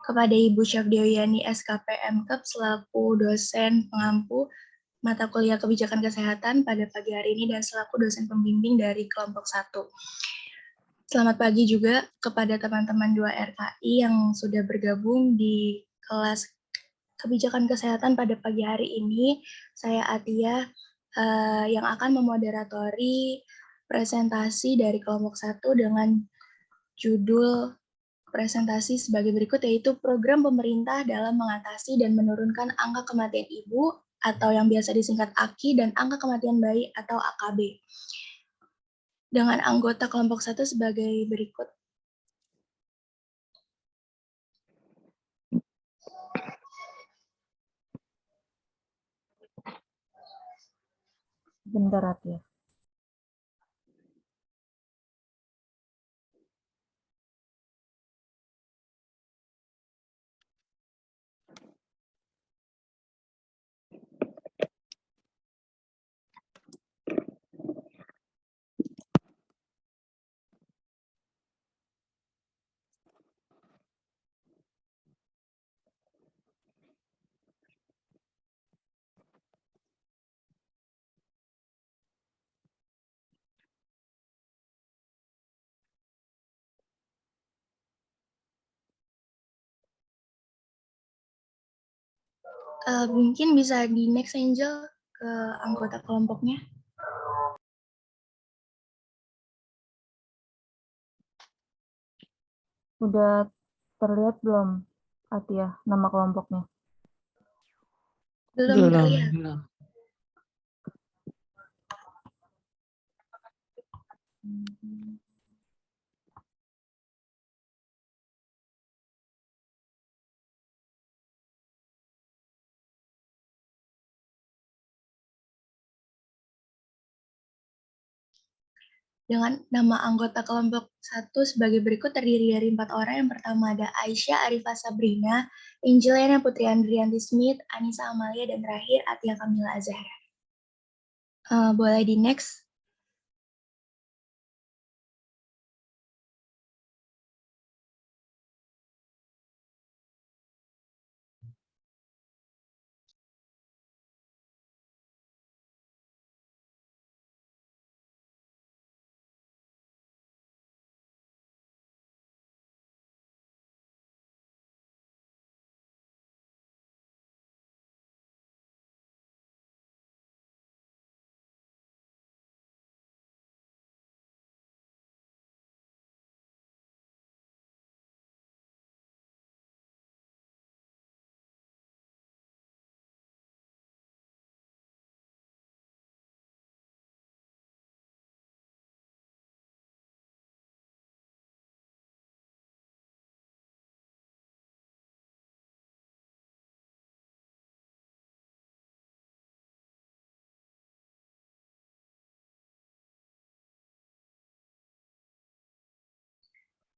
kepada Ibu Syafdewiani SKP MKep selaku dosen pengampu mata kuliah kebijakan kesehatan pada pagi hari ini dan selaku dosen pembimbing dari kelompok 1. Selamat pagi juga kepada teman-teman 2 RKI yang sudah bergabung di kelas kebijakan kesehatan pada pagi hari ini. Saya Atia yang akan memoderatori presentasi dari kelompok 1 dengan judul presentasi sebagai berikut, yaitu program pemerintah dalam mengatasi dan menurunkan angka kematian ibu atau yang biasa disingkat AKI dan angka kematian bayi atau AKB. Dengan anggota kelompok 1 sebagai berikut. Bentar, Atia. Mungkin bisa di next Angel ke anggota kelompoknya. Udah terlihat belum, Atia, nama kelompoknya? Belum terlihat. Dengan nama anggota kelompok 1 sebagai berikut terdiri dari 4 orang. Yang pertama ada Aisyah Arifah Sabrina, Angelina Putri Andrianti Smith, Anissa Amalia, dan terakhir Atia Kamila Azahra. Boleh di next.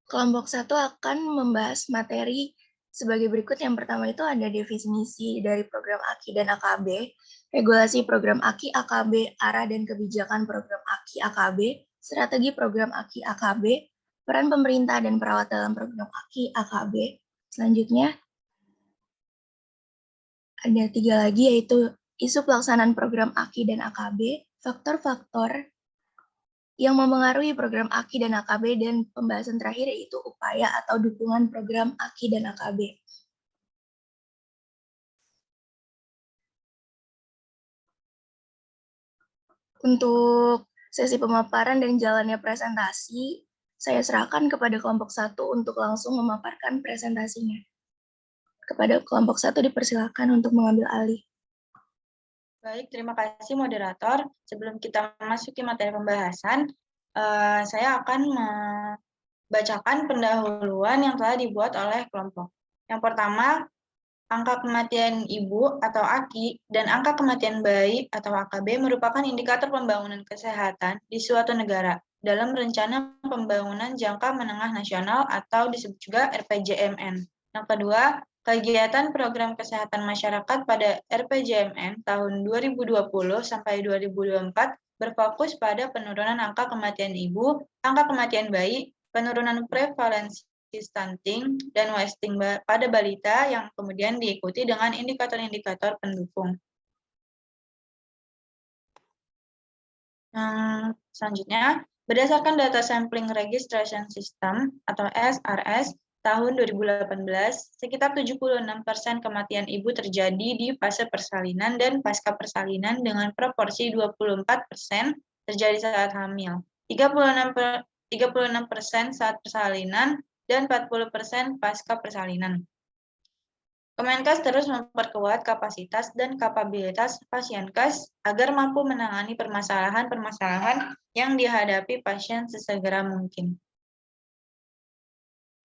Kelompok 1 akan membahas materi sebagai berikut. Yang pertama itu ada definisi dari program AKI dan AKB, regulasi program AKI AKB, arah dan kebijakan program AKI AKB, strategi program AKI AKB, peran pemerintah dan perawat dalam program AKI AKB. Selanjutnya ada 3 lagi, yaitu isu pelaksanaan program AKI dan AKB, faktor-faktor yang memengaruhi program AKI dan AKB, dan pembahasan terakhir yaitu upaya atau dukungan program AKI dan AKB. Untuk sesi pemaparan dan jalannya presentasi, saya serahkan kepada kelompok 1 untuk langsung memaparkan presentasinya. Kepada kelompok 1 dipersilakan untuk mengambil alih. Baik, terima kasih moderator. Sebelum kita memasuki materi pembahasan, saya akan membacakan pendahuluan yang telah dibuat oleh kelompok. Yang pertama, angka kematian ibu atau AKI dan angka kematian bayi atau AKB merupakan indikator pembangunan kesehatan di suatu negara dalam Rencana Pembangunan Jangka Menengah Nasional atau disebut juga RPJMN. Yang kedua, kegiatan program kesehatan masyarakat pada RPJMN tahun 2020 sampai 2024 berfokus pada penurunan angka kematian ibu, angka kematian bayi, penurunan prevalensi stunting dan wasting pada balita yang kemudian diikuti dengan indikator-indikator pendukung. Selanjutnya, berdasarkan data Sampling Registration System atau SRS tahun 2018, sekitar 76% kematian ibu terjadi di fase persalinan dan pasca persalinan dengan proporsi 24% terjadi saat hamil, 36% saat persalinan, dan 40% pasca persalinan. Kemenkes terus memperkuat kapasitas dan kapabilitas Pasienkes agar mampu menangani permasalahan-permasalahan yang dihadapi pasien sesegera mungkin.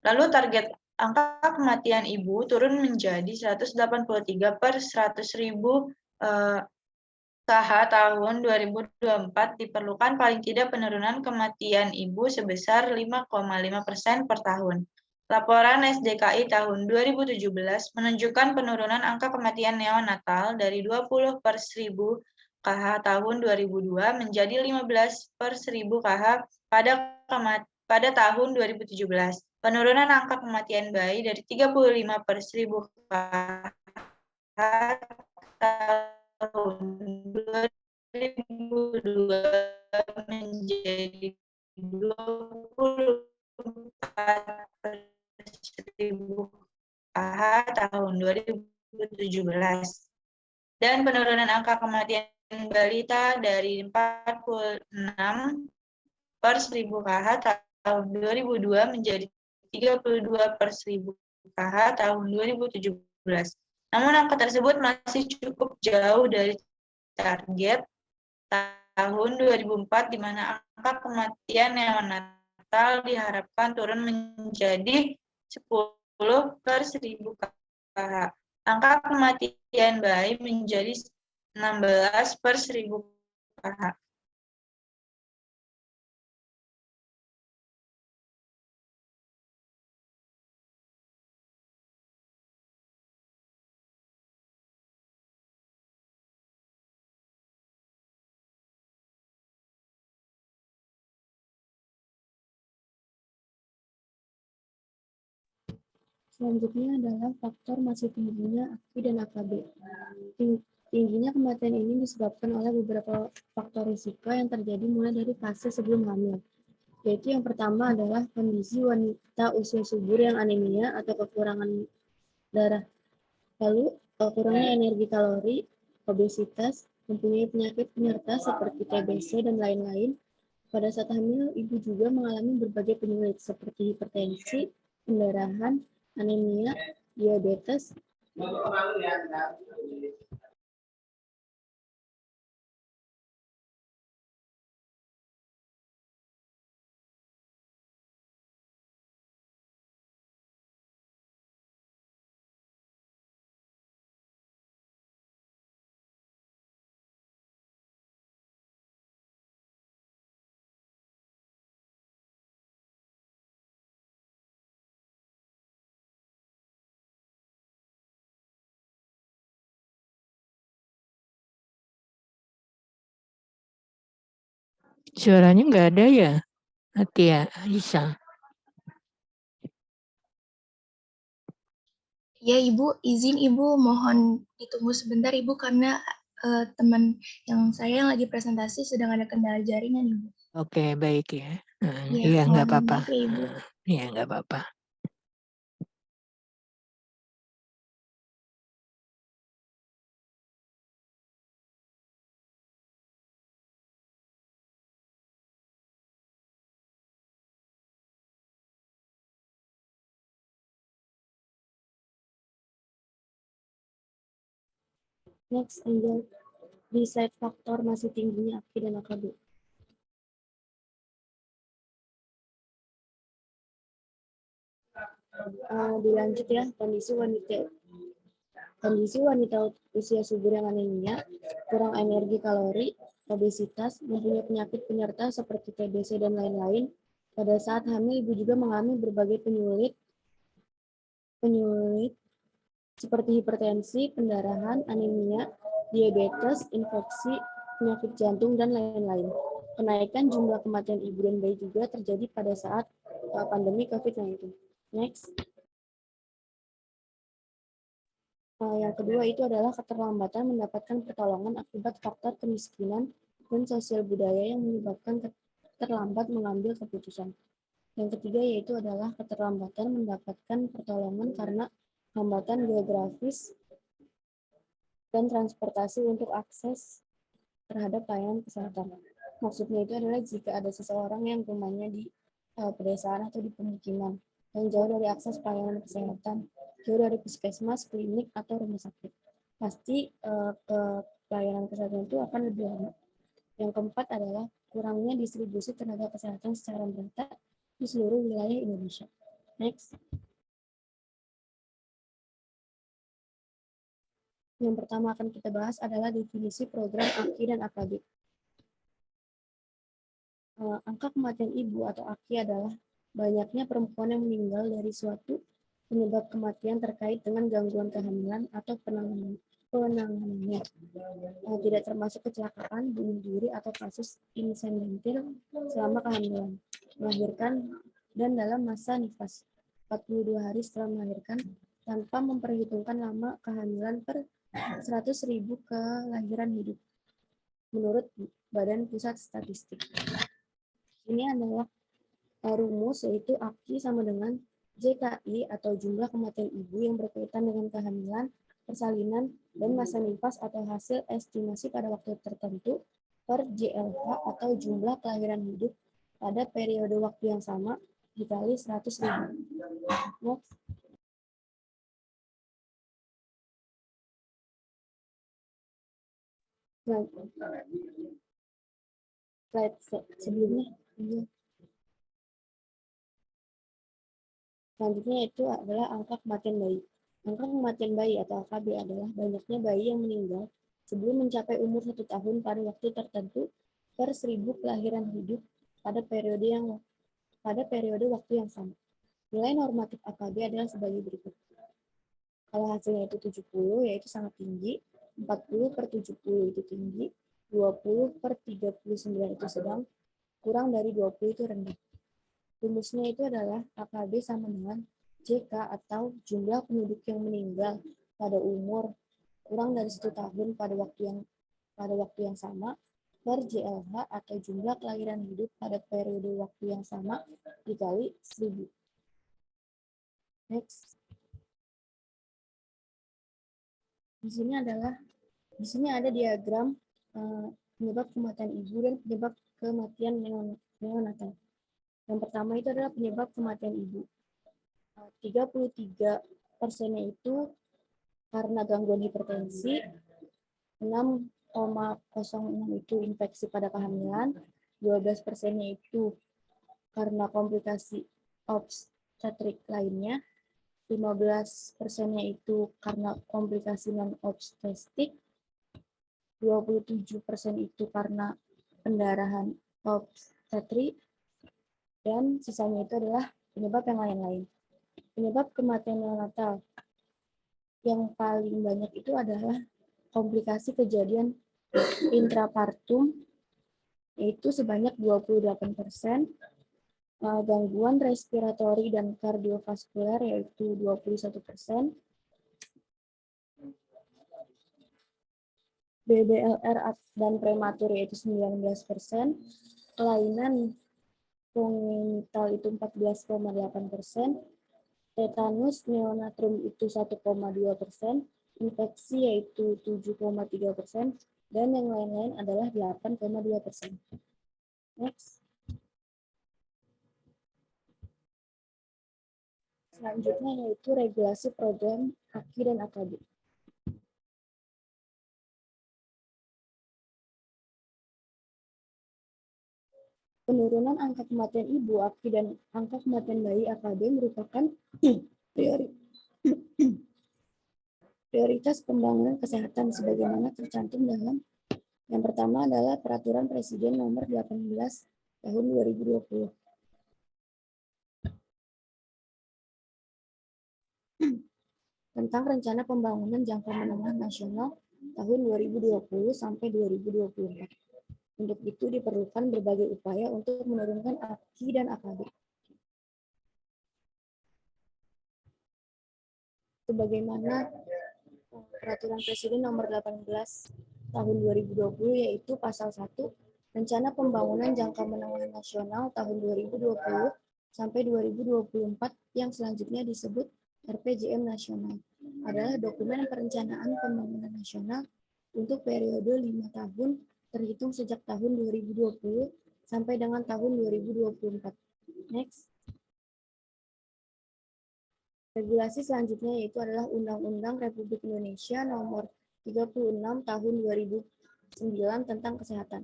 Lalu target angka kematian ibu turun menjadi 183 per 100.000 KH tahun 2024, diperlukan paling tidak penurunan kematian ibu sebesar 5,5% per tahun. Laporan SDKI tahun 2017 menunjukkan penurunan angka kematian neonatal dari 20 per 1000 KH tahun 2002 menjadi 15 per 1000 KH pada tahun 2017. Penurunan angka kematian bayi dari 35 per 1000 KH tahun 2002 menjadi 24 per 1000 KH tahun 2017. Dan penurunan angka kematian balita dari 46 per 1000 KH tahun 2002 menjadi 32 per 1000 KH tahun 2017. Namun angka tersebut masih cukup jauh dari target tahun 2004, di mana angka kematian neonatal diharapkan turun menjadi 10 per 1000 KH. Angka kematian bayi menjadi 16 per 1000 KH. Selanjutnya adalah faktor masih tingginya AKI dan AKB. Tingginya kematian ini disebabkan oleh beberapa faktor risiko yang terjadi mulai dari fase sebelum hamil, yaitu yang pertama adalah kondisi wanita usia subur yang anemia atau kekurangan darah, lalu kurangnya energi kalori, obesitas, mempunyai penyakit penyerta seperti TBC dan lain-lain. Pada saat hamil, ibu juga mengalami berbagai penyakit seperti hipertensi, pendarahan, anemia, diabetes. Suaranya nggak ada ya, Atia, Aisyah. Ya Ibu, izin Ibu mohon ditunggu sebentar Ibu karena teman yang saya yang lagi presentasi sedang ada kendala jaringan Ibu. Oke, baik ya. Ya, Iya, nggak mohon apa-apa. maaf ya Ibu. Iya, nggak apa-apa. Next, Angel. Di slide faktor masih tingginya AKI dan AKB. Dilanjut ya, kondisi wanita usia subur yang anemia, kurang energi kalori, obesitas, mempunyai penyakit penyerta seperti TBC dan lain-lain. Pada saat hamil, ibu juga mengalami berbagai penyulit seperti hipertensi, pendarahan, anemia, diabetes, infeksi, penyakit jantung, dan lain-lain. Kenaikan jumlah kematian ibu dan bayi juga terjadi pada saat pandemi COVID-19. Next. Yang kedua itu adalah keterlambatan mendapatkan pertolongan akibat faktor kemiskinan dan sosial budaya yang menyebabkan terlambat mengambil keputusan. Yang ketiga yaitu adalah keterlambatan mendapatkan pertolongan karena hambatan geografis dan transportasi untuk akses terhadap layanan kesehatan. Maksudnya itu adalah jika ada seseorang yang rumahnya di pedesaan atau di pemukiman, yang jauh dari akses pelayanan kesehatan, jauh dari puskesmas, klinik, atau rumah sakit. Pasti ke pelayanan kesehatan itu akan lebih lama. Yang keempat adalah kurangnya distribusi tenaga kesehatan secara merata di seluruh wilayah Indonesia. Next. Yang pertama akan kita bahas adalah definisi program AKI dan AKB. Angka kematian ibu atau AKI adalah banyaknya perempuan yang meninggal dari suatu penyebab kematian terkait dengan gangguan kehamilan atau penanganannya. Tidak termasuk kecelakaan, bunuh diri, atau kasus insidentil selama kehamilan, melahirkan, dan dalam masa nifas 42 hari setelah melahirkan, tanpa memperhitungkan lama kehamilan per 100.000 kelahiran hidup, menurut Badan Pusat Statistik. Ini adalah rumus, yaitu AKI sama dengan JKI atau jumlah kematian ibu yang berkaitan dengan kehamilan, persalinan, dan masa nifas atau hasil estimasi pada waktu tertentu per JLH atau jumlah kelahiran hidup pada periode waktu yang sama dikali 100.000. Next. Slide sebelumnya. Selanjutnya itu adalah angka kematian bayi. Angka kematian bayi atau AKB adalah banyaknya bayi yang meninggal sebelum mencapai umur 1 tahun pada waktu tertentu per 1.000 kelahiran hidup pada periode waktu yang sama. Nilai normatif AKB adalah sebagai berikut. Kalau hasilnya itu 70, yaitu sangat tinggi, 40/70 itu tinggi, 20/39 itu sedang, kurang dari 20 itu rendah. Rumusnya itu adalah AKB sama dengan JK atau jumlah penduduk yang meninggal pada umur kurang dari 1 tahun pada waktu yang sama per JLH atau jumlah kelahiran hidup pada periode waktu yang sama dikali 1.000. Next. Di sini ada diagram penyebab kematian ibu dan penyebab kematian neonatal. Yang pertama itu adalah penyebab kematian ibu. 33%-nya itu karena gangguan hipertensi, 6,06 itu infeksi pada kehamilan, 12%-nya itu karena komplikasi obstetrik lainnya, 15%-nya itu karena komplikasi non-obstetrik, 27% itu karena pendarahan obstetrik, dan sisanya itu adalah penyebab yang lain-lain. Penyebab kematian neonatal yang paling banyak itu adalah komplikasi kejadian intrapartum, yaitu sebanyak 28%, gangguan respiratori dan kardiovaskuler yaitu 21%, BBLR dan prematur yaitu 19%, kelainan kongenital itu 14,8%, tetanus neonatum itu 1,2%, infeksi yaitu 7,3%, dan yang lain-lain adalah 8,2%. Next. Selanjutnya yaitu regulasi program AKI dan AKB. Penurunan angka kematian ibu AKI dan angka kematian bayi AKB merupakan prioritas pembangunan kesehatan sebagaimana tercantum dalam yang pertama adalah Peraturan Presiden Nomor 18 Tahun 2020. Tentang Rencana Pembangunan Jangka Menengah Nasional tahun 2020 sampai 2024. Untuk itu diperlukan berbagai upaya untuk menurunkan AKI dan AKB. Sebagaimana Peraturan Presiden Nomor 18 Tahun 2020, yaitu Pasal 1, Rencana Pembangunan Jangka Menengah Nasional tahun 2020 sampai 2024 yang selanjutnya disebut RPJM Nasional adalah dokumen perencanaan pembangunan nasional untuk periode 5 tahun terhitung sejak tahun 2020 sampai dengan tahun 2024. Next. Regulasi selanjutnya yaitu adalah Undang-Undang Republik Indonesia Nomor 36 Tahun 2009 tentang Kesehatan.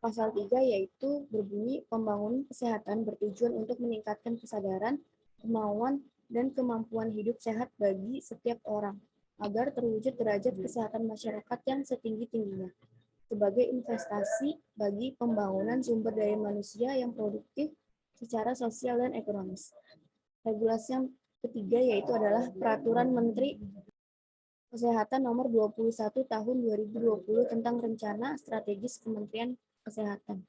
Pasal 3 yaitu berbunyi pembangunan kesehatan bertujuan untuk meningkatkan kesadaran, kemauan, dan kemampuan hidup sehat bagi setiap orang, agar terwujud derajat kesehatan masyarakat yang setinggi-tingginya, sebagai investasi bagi pembangunan sumber daya manusia yang produktif secara sosial dan ekonomis. Regulasi yang ketiga yaitu adalah Peraturan Menteri Kesehatan Nomor 21 Tahun 2020 tentang Rencana Strategis Kementerian Kesehatan,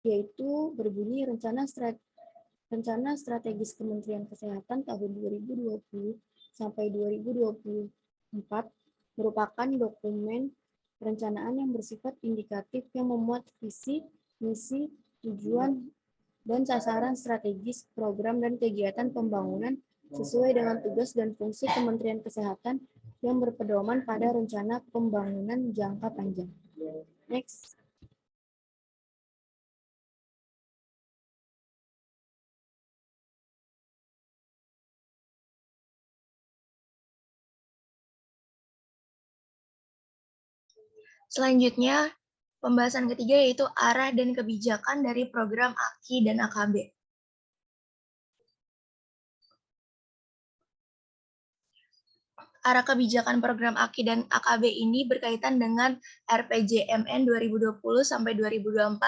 yaitu berbunyi Rencana Strategis Kementerian Kesehatan tahun 2020 sampai 2024 merupakan dokumen perencanaan yang bersifat indikatif yang memuat visi, misi, tujuan, dan sasaran strategis, program, dan kegiatan pembangunan sesuai dengan tugas dan fungsi Kementerian Kesehatan yang berpedoman pada rencana pembangunan jangka panjang. Next. Selanjutnya, pembahasan ketiga yaitu arah dan kebijakan dari program AKI dan AKB. Arah kebijakan program AKI dan AKB ini berkaitan dengan RPJMN 2020 sampai 2024.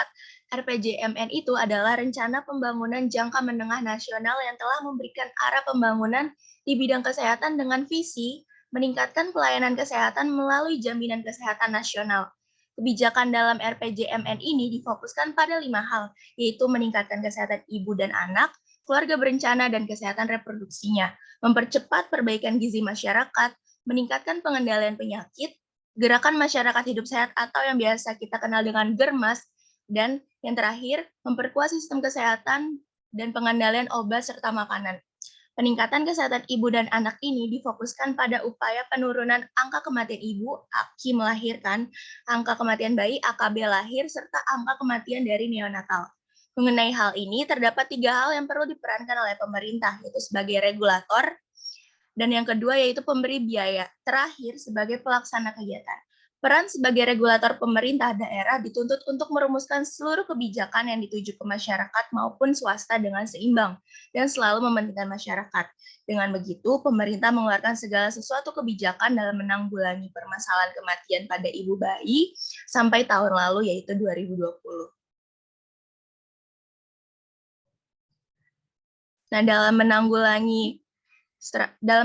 RPJMN itu adalah Rencana Pembangunan Jangka Menengah Nasional yang telah memberikan arah pembangunan di bidang kesehatan dengan visi meningkatkan pelayanan kesehatan melalui jaminan kesehatan nasional. Kebijakan dalam RPJMN ini difokuskan pada 5 hal, yaitu meningkatkan kesehatan ibu dan anak, keluarga berencana, dan kesehatan reproduksinya, mempercepat perbaikan gizi masyarakat, meningkatkan pengendalian penyakit, gerakan masyarakat hidup sehat atau yang biasa kita kenal dengan GERMAS, dan yang terakhir, memperkuat sistem kesehatan dan pengendalian obat serta makanan. Peningkatan kesehatan ibu dan anak ini difokuskan pada upaya penurunan angka kematian ibu, AKI melahirkan, angka kematian bayi, AKB lahir, serta angka kematian dari neonatal. Mengenai hal ini, terdapat 3 hal yang perlu diperankan oleh pemerintah, yaitu sebagai regulator, dan yang kedua yaitu pemberi biaya, terakhir sebagai pelaksana kegiatan. Peran sebagai regulator pemerintah daerah dituntut untuk merumuskan seluruh kebijakan yang dituju ke masyarakat maupun swasta dengan seimbang dan selalu mementingkan masyarakat. Dengan begitu, pemerintah mengeluarkan segala sesuatu kebijakan dalam menanggulangi permasalahan kematian pada ibu bayi sampai tahun lalu, yaitu 2020. Nah, dalam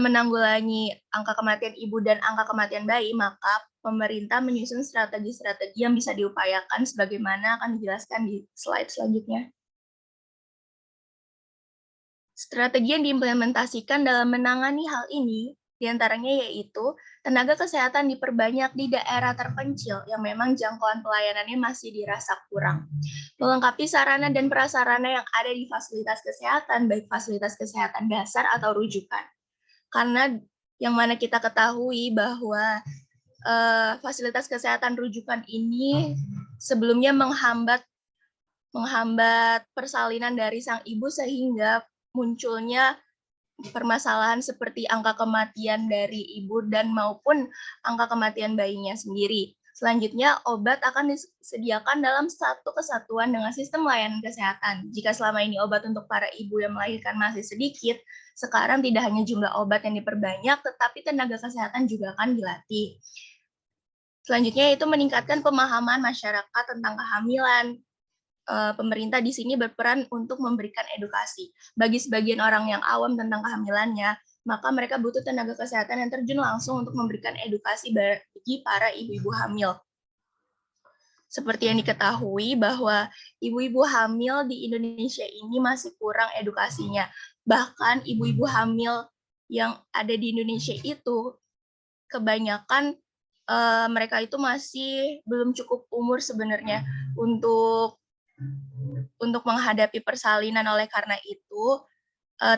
menanggulangi angka kematian ibu dan angka kematian bayi, maka pemerintah menyusun strategi-strategi yang bisa diupayakan sebagaimana akan dijelaskan di slide selanjutnya. Strategi yang diimplementasikan dalam menangani hal ini diantaranya yaitu tenaga kesehatan diperbanyak di daerah terpencil yang memang jangkauan pelayanannya masih dirasa kurang. Melengkapi sarana dan prasarana yang ada di fasilitas kesehatan, baik fasilitas kesehatan dasar atau rujukan. Karena yang mana kita ketahui bahwa fasilitas kesehatan rujukan ini sebelumnya menghambat persalinan dari sang ibu sehingga munculnya permasalahan seperti angka kematian dari ibu dan maupun angka kematian bayinya sendiri. Selanjutnya, obat akan disediakan dalam satu kesatuan dengan sistem layanan kesehatan. Jika selama ini obat untuk para ibu yang melahirkan masih sedikit, sekarang tidak hanya jumlah obat yang diperbanyak, tetapi tenaga kesehatan juga akan dilatih. Selanjutnya, itu meningkatkan pemahaman masyarakat tentang kehamilan. Pemerintah di sini berperan untuk memberikan edukasi. Bagi sebagian orang yang awam tentang kehamilannya, maka mereka butuh tenaga kesehatan yang terjun langsung untuk memberikan edukasi bagi para ibu-ibu hamil. seperti yang diketahui bahwa ibu-ibu hamil di Indonesia ini masih kurang edukasinya. Bahkan ibu-ibu hamil yang ada di Indonesia itu kebanyakan mereka itu masih belum cukup umur sebenarnya untuk menghadapi persalinan. Oleh karena itu,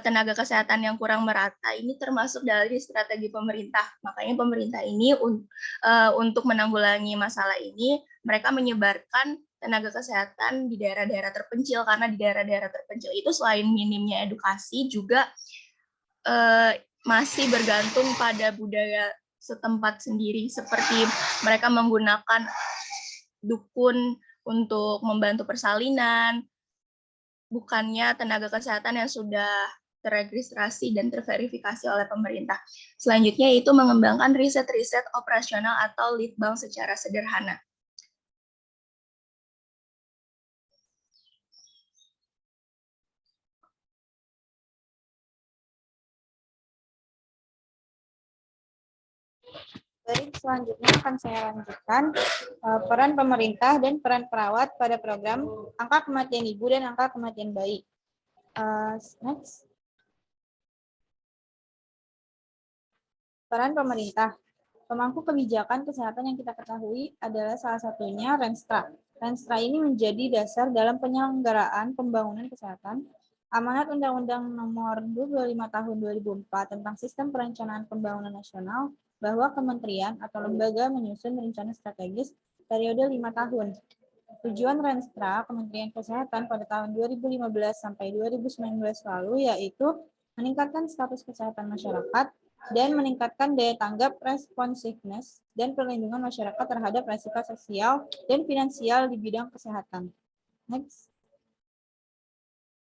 tenaga kesehatan yang kurang merata ini termasuk dari strategi pemerintah. Makanya pemerintah ini untuk menanggulangi masalah ini, mereka menyebarkan tenaga kesehatan di daerah-daerah terpencil, karena di daerah-daerah terpencil itu selain minimnya edukasi juga masih bergantung pada budaya setempat sendiri, seperti mereka menggunakan dukun untuk membantu persalinan, bukannya tenaga kesehatan yang sudah terregistrasi dan terverifikasi oleh pemerintah. Selanjutnya itu mengembangkan riset-riset operasional atau lead bank secara sederhana. Baik, selanjutnya akan saya lanjutkan peran pemerintah dan peran perawat pada program angka kematian ibu dan angka kematian bayi. Next. Peran pemerintah. Pemangku kebijakan kesehatan yang kita ketahui adalah salah satunya Renstra. Renstra ini menjadi dasar dalam penyelenggaraan pembangunan kesehatan. Amanat Undang-Undang Nomor 25 Tahun 2004 tentang Sistem Perencanaan Pembangunan Nasional bahwa kementerian atau lembaga menyusun rencana strategis periode 5 tahun. Tujuan Renstra Kementerian Kesehatan pada tahun 2015 sampai 2019 lalu yaitu meningkatkan status kesehatan masyarakat dan meningkatkan daya tanggap responsiveness dan perlindungan masyarakat terhadap risiko sosial dan finansial di bidang kesehatan. Next.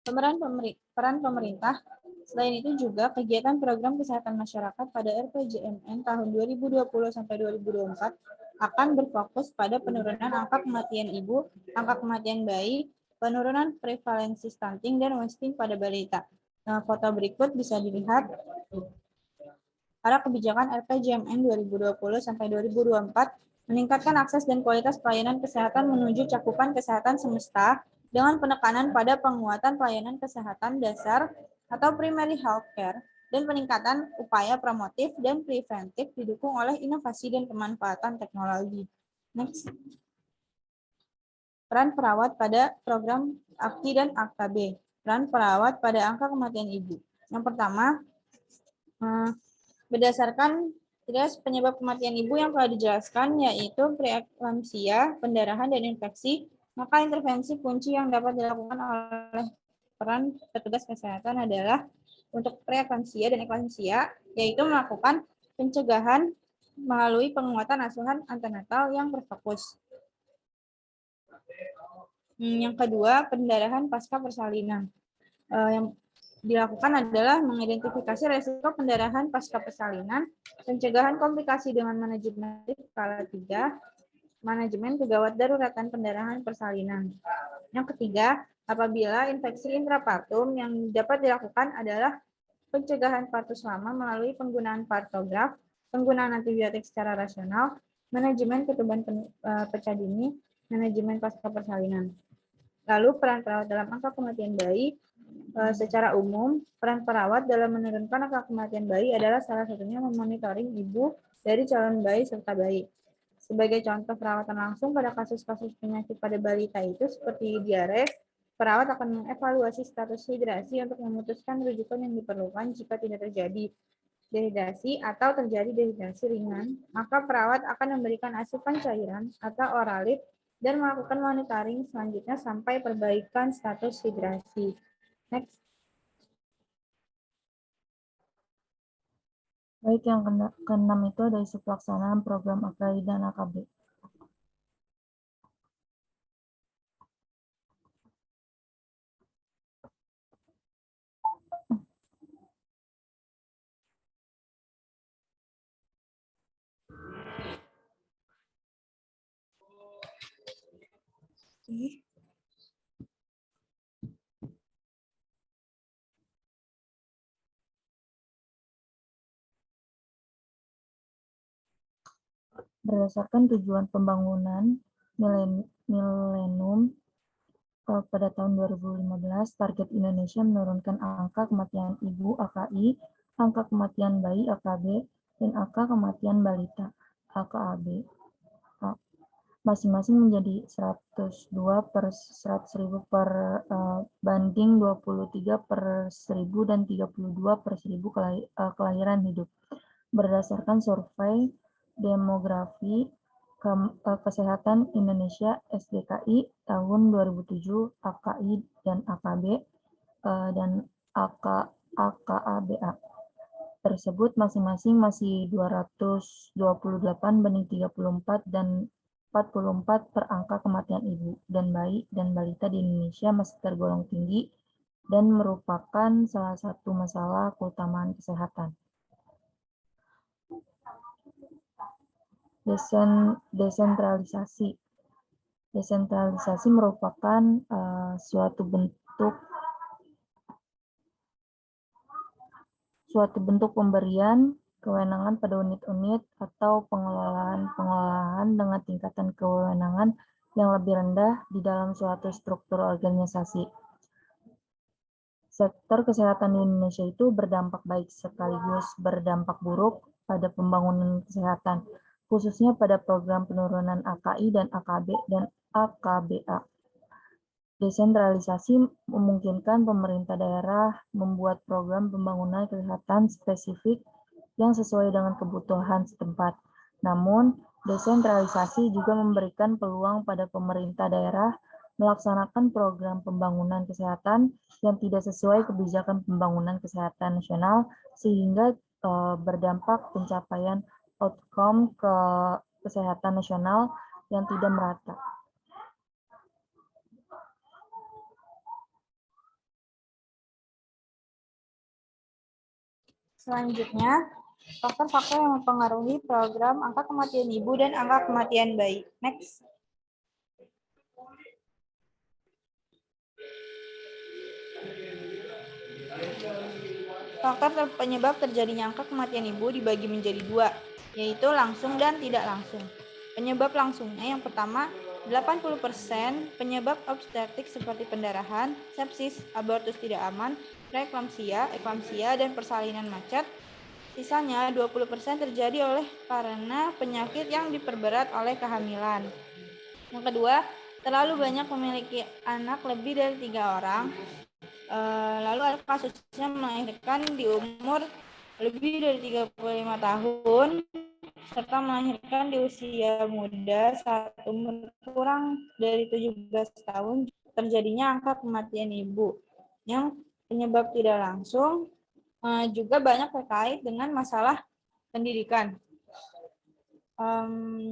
Peran pemerintah. Selain itu juga kegiatan program kesehatan masyarakat pada RPJMN tahun 2020 sampai 2024 akan berfokus pada penurunan angka kematian ibu, angka kematian bayi, penurunan prevalensi stunting dan wasting pada balita. Nah, foto berikut bisa dilihat arah kebijakan RPJMN 2020 sampai 2024 meningkatkan akses dan kualitas pelayanan kesehatan menuju cakupan kesehatan semesta dengan penekanan pada penguatan pelayanan kesehatan dasar atau primary health care dan peningkatan upaya promotif dan preventif didukung oleh inovasi dan pemanfaatan teknologi. Next. Peran perawat pada program AKI dan AKB. Peran perawat pada angka kematian ibu. Yang pertama, berdasarkan penyebab kematian ibu yang telah dijelaskan, yaitu preeklamsia, pendarahan, dan infeksi, maka intervensi kunci yang dapat dilakukan oleh peran petugas kesehatan adalah untuk preeklamsia dan eklamsia, yaitu melakukan pencegahan melalui penguatan asuhan antenatal yang berfokus. Yang kedua, pendarahan pasca persalinan. Yang dilakukan adalah mengidentifikasi resiko pendarahan pasca persalinan, pencegahan komplikasi dengan manajemen skala 3, manajemen kegawat daruratan pendarahan persalinan. Yang ketiga, apabila infeksi intrapartum, yang dapat dilakukan adalah pencegahan partus lama melalui penggunaan partograf, penggunaan antibiotik secara rasional, manajemen ketuban pecah dini, manajemen pasca persalinan. Lalu peran perawat dalam angka kematian bayi. Secara umum, peran perawat dalam menurunkan angka kematian bayi adalah salah satunya memonitoring ibu dari calon bayi serta bayi. Sebagai contoh perawatan langsung pada kasus-kasus penyakit pada balita itu seperti diare, perawat akan mengevaluasi status hidrasi untuk memutuskan rujukan yang diperlukan jika tidak terjadi dehidrasi atau terjadi dehidrasi ringan, maka perawat akan memberikan asupan cairan atau oralit dan melakukan monitoring selanjutnya sampai perbaikan status hidrasi. Next. Baik, yang keenam itu ada isu pelaksanaan program AKI dan AKB. Berdasarkan tujuan pembangunan Millennium pada tahun 2015, target Indonesia menurunkan angka kematian ibu (AKI), angka kematian bayi (AKB), dan angka kematian balita (AKAB) masing-masing menjadi 102 per 100.000 per banding 23 per 1.000 dan 32 per 1.000 kelahiran hidup. Berdasarkan survei demografi Kesehatan Indonesia (SDKI) tahun 2007, AKI dan AKB dan AKABA tersebut masing-masing masih 228 banding 34 dan 44 per angka kematian ibu dan bayi dan balita di Indonesia masih tergolong tinggi dan merupakan salah satu masalah keutamaan kesehatan. Desentralisasi. Desentralisasi merupakan suatu bentuk pemberian kewenangan pada unit-unit atau pengelolaan dengan tingkatan kewenangan yang lebih rendah di dalam suatu struktur organisasi. Sektor kesehatan di Indonesia itu berdampak baik sekaligus berdampak buruk pada pembangunan kesehatan, khususnya pada program penurunan AKI dan AKB dan AKBA. Desentralisasi memungkinkan pemerintah daerah membuat program pembangunan kesehatan spesifik yang sesuai dengan kebutuhan setempat. Namun, desentralisasi juga memberikan peluang pada pemerintah daerah melaksanakan program pembangunan kesehatan yang tidak sesuai kebijakan pembangunan kesehatan nasional sehingga berdampak pencapaian outcome ke kesehatan nasional yang tidak merata. Selanjutnya, faktor-faktor yang mempengaruhi program angka kematian ibu dan angka kematian bayi. Next. Faktor penyebab terjadinya angka kematian ibu dibagi menjadi dua, yaitu langsung dan tidak langsung. Penyebab langsungnya yang pertama, 80% penyebab obstetrik seperti pendarahan, sepsis, abortus tidak aman, preeklamsia, eklamsia, dan persalinan macet. Sisanya 20% terjadi karena penyakit yang diperberat oleh kehamilan. Yang kedua, terlalu banyak memiliki anak lebih dari 3 orang. Lalu ada kasusnya melahirkan di umur lebih dari 35 tahun serta melahirkan di usia muda saat umur kurang dari 17 tahun terjadinya angka kematian ibu. Yang penyebab tidak langsung juga banyak terkait dengan masalah pendidikan.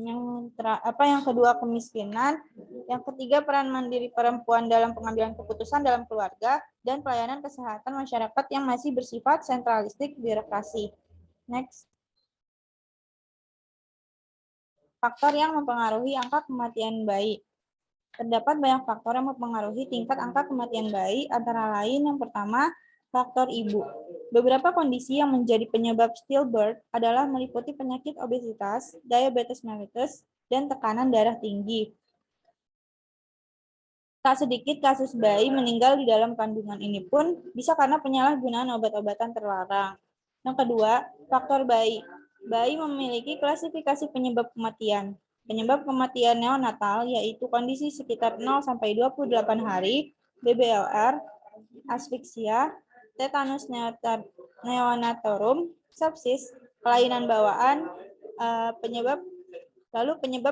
Yang kedua kemiskinan, yang ketiga peran mandiri perempuan dalam pengambilan keputusan dalam keluarga, dan pelayanan kesehatan masyarakat yang masih bersifat sentralistik birokrasi. Next. Faktor yang mempengaruhi angka kematian bayi. Terdapat banyak faktor yang mempengaruhi tingkat angka kematian bayi, antara lain yang pertama, faktor ibu. Beberapa kondisi yang menjadi penyebab stillbirth adalah meliputi penyakit obesitas, diabetes mellitus, dan tekanan darah tinggi. Tak sedikit kasus bayi meninggal di dalam kandungan ini pun bisa karena penyalahgunaan obat-obatan terlarang. Yang kedua, faktor bayi. Bayi memiliki klasifikasi penyebab kematian. Penyebab kematian neonatal yaitu kondisi sekitar 0-28 hari, BBLR, asfiksia, tetanus neonatorum, sepsis, kelainan bawaan, penyebab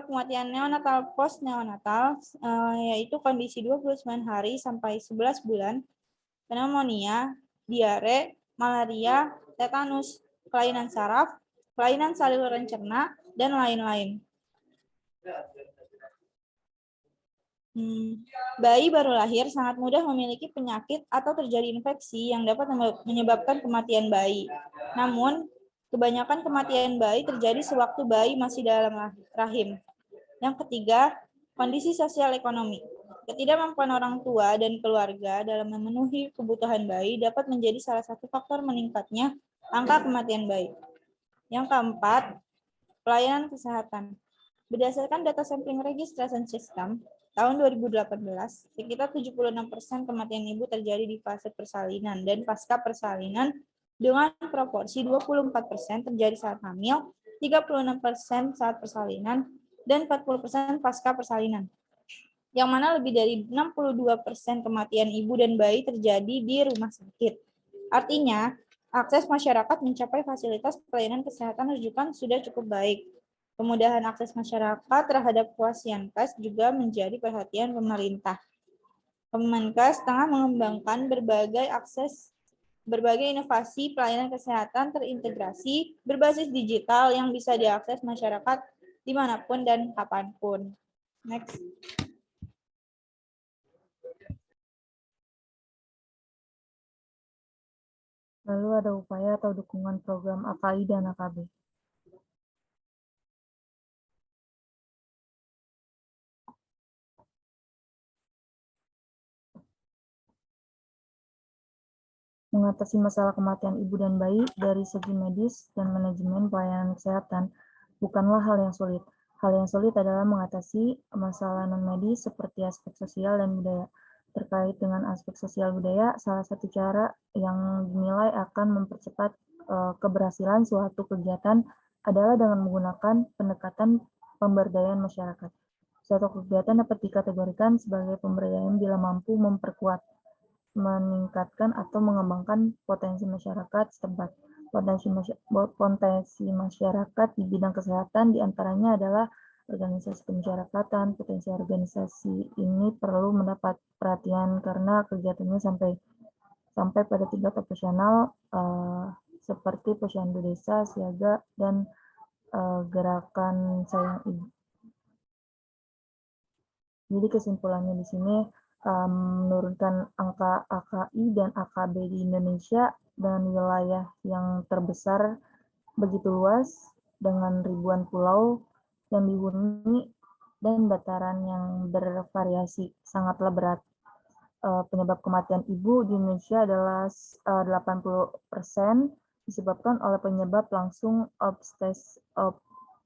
kematian neonatal post-neonatal yaitu kondisi 29 hari sampai 11 bulan, pneumonia, diare, malaria, tetanus, kelainan saraf, kelainan saluran cerna, dan lain-lain. Bayi baru lahir sangat mudah memiliki penyakit atau terjadi infeksi yang dapat menyebabkan kematian bayi. Namun, kebanyakan kematian bayi terjadi sewaktu bayi masih dalam rahim. Yang ketiga, kondisi sosial ekonomi. Ketidakmampuan orang tua dan keluarga dalam memenuhi kebutuhan bayi dapat menjadi salah satu faktor meningkatnya angka kematian bayi. Yang keempat, pelayanan kesehatan. Berdasarkan data sampling registration system, tahun 2018, sekitar 76% kematian ibu terjadi di fase persalinan dan pasca persalinan dengan proporsi 24% terjadi saat hamil, 36% saat persalinan, dan 40% pasca persalinan. Yang mana lebih dari 62% kematian ibu dan bayi terjadi di rumah sakit. Artinya, akses masyarakat mencapai fasilitas pelayanan kesehatan rujukan sudah cukup baik. Kemudahan akses masyarakat terhadap Puskesmas juga menjadi perhatian pemerintah. Kemenkes tengah mengembangkan berbagai inovasi pelayanan kesehatan terintegrasi berbasis digital yang bisa diakses masyarakat dimanapun dan kapanpun. Next. Lalu ada upaya atau dukungan program AKI dan AKB. Mengatasi masalah kematian ibu dan bayi dari segi medis dan manajemen pelayanan kesehatan bukanlah hal yang sulit. Hal yang sulit adalah mengatasi masalah non-medis seperti aspek sosial dan budaya. Terkait dengan aspek sosial budaya, salah satu cara yang dinilai akan mempercepat keberhasilan suatu kegiatan adalah dengan menggunakan pendekatan pemberdayaan masyarakat. Suatu kegiatan dapat dikategorikan sebagai pemberdayaan bila mampu memperkuat, meningkatkan atau mengembangkan potensi masyarakat setempat. Potensi masyarakat di bidang kesehatan diantaranya adalah organisasi kemasyarakatan. Potensi organisasi ini perlu mendapat perhatian karena kegiatannya sampai pada tingkat operasional seperti posyandu desa, siaga, dan gerakan sayang ibu. Jadi kesimpulannya di sini menurunkan angka AKI dan AKB di Indonesia dan wilayah yang terbesar begitu luas dengan ribuan pulau yang dihuni dan dataran yang bervariasi sangatlah berat. Penyebab kematian ibu di Indonesia adalah 80% disebabkan oleh penyebab langsung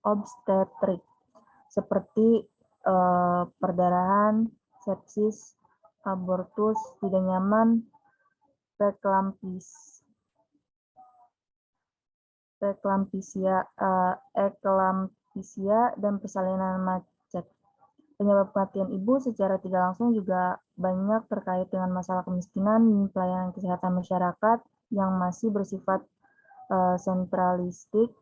obstetrik seperti perdarahan, sepsis, abortus, tidak nyaman, eklampsia, dan persalinan macet. Penyebab kematian ibu secara tidak langsung juga banyak terkait dengan masalah kemiskinan, pelayanan kesehatan masyarakat yang masih bersifat sentralistik,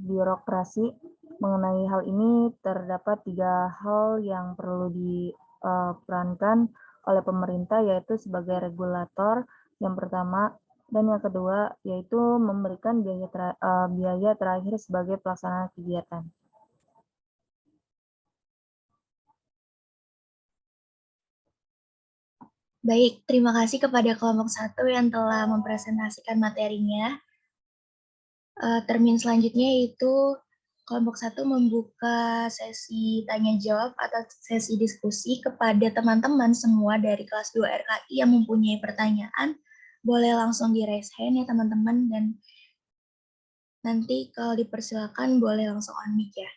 birokrasi. Mengenai hal ini terdapat 3 hal yang perlu diperankan oleh pemerintah, yaitu sebagai regulator yang pertama, dan yang kedua yaitu memberikan biaya terakhir sebagai pelaksanaan kegiatan. Baik, terima kasih kepada kelompok 1 yang telah mempresentasikan materinya. Termin selanjutnya yaitu kelompok 1 membuka sesi tanya jawab atau sesi diskusi kepada teman-teman semua dari kelas 2 RKI yang mempunyai pertanyaan. Boleh langsung di raise hand ya teman-teman, dan nanti kalau dipersilakan boleh langsung on mic ya.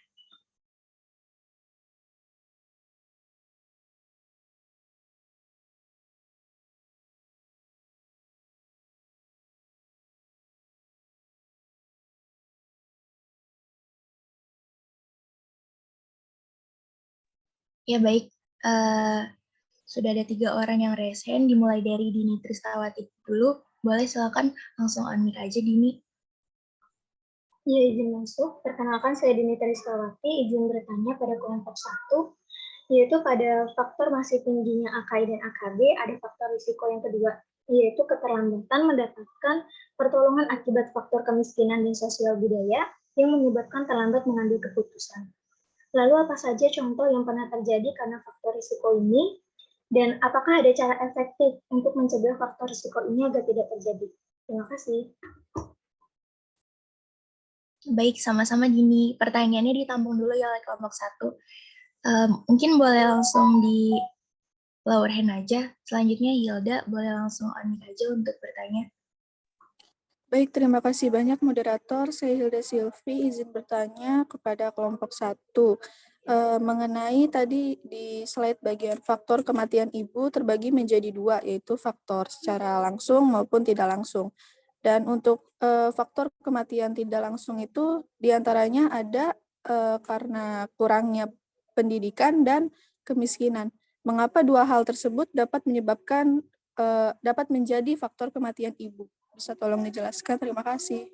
Ya baik, sudah ada 3 orang yang raise hand, dimulai dari Dini Tristawati dulu. Boleh silakan langsung on mic aja Dini. Ya, izin masuk. Perkenalkan, saya Dini Tristawati, izin bertanya pada kelompok 1, yaitu pada faktor masih tingginya AKI dan AKB, ada faktor risiko yang kedua, yaitu keterlambatan mendapatkan pertolongan akibat faktor kemiskinan dan sosial budaya yang menyebabkan terlambat mengambil keputusan. Lalu apa saja contoh yang pernah terjadi karena faktor risiko ini, dan apakah ada cara efektif untuk mencegah faktor risiko ini agar tidak terjadi? Terima kasih. Baik, sama-sama Dini. Pertanyaannya ditampung dulu ya oleh kelompok 1. Mungkin boleh langsung di lower hand aja. Selanjutnya Hilda, boleh langsung on mic aja untuk bertanya. Baik, terima kasih banyak moderator. Saya Hilda Silvi, izin bertanya kepada kelompok 1. Mengenai tadi di slide bagian faktor kematian ibu terbagi menjadi 2, yaitu faktor secara langsung maupun tidak langsung. Dan untuk faktor kematian tidak langsung itu diantaranya ada karena kurangnya pendidikan dan kemiskinan. Mengapa dua hal tersebut dapat menyebabkan dapat menjadi faktor kematian ibu? Bisa tolong dijelaskan? Terima kasih.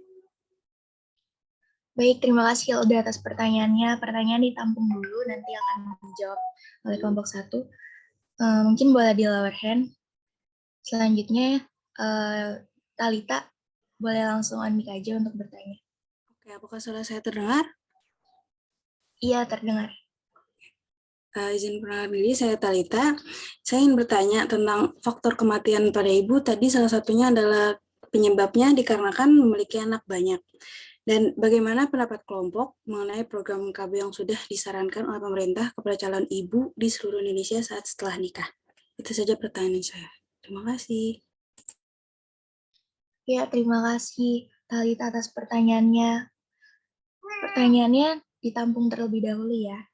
Baik, terima kasih Hilda atas pertanyaannya. Pertanyaan ditampung dulu, nanti akan dijawab oleh kelompok 1. Mungkin boleh di lower hand. Selanjutnya, Talita, boleh langsung on-mic aja untuk bertanya. Oke, apakah suara saya terdengar? Iya, terdengar. Izin perkenalkan diri, saya Talita. Saya ingin bertanya tentang faktor kematian pada ibu. Tadi salah satunya adalah penyebabnya dikarenakan memiliki anak banyak. Dan bagaimana pendapat kelompok mengenai program KB yang sudah disarankan oleh pemerintah kepada calon ibu di seluruh Indonesia saat setelah nikah? Itu saja pertanyaan saya. Terima kasih. Ya, terima kasih Talita atas pertanyaannya. Pertanyaannya ditampung terlebih dahulu ya.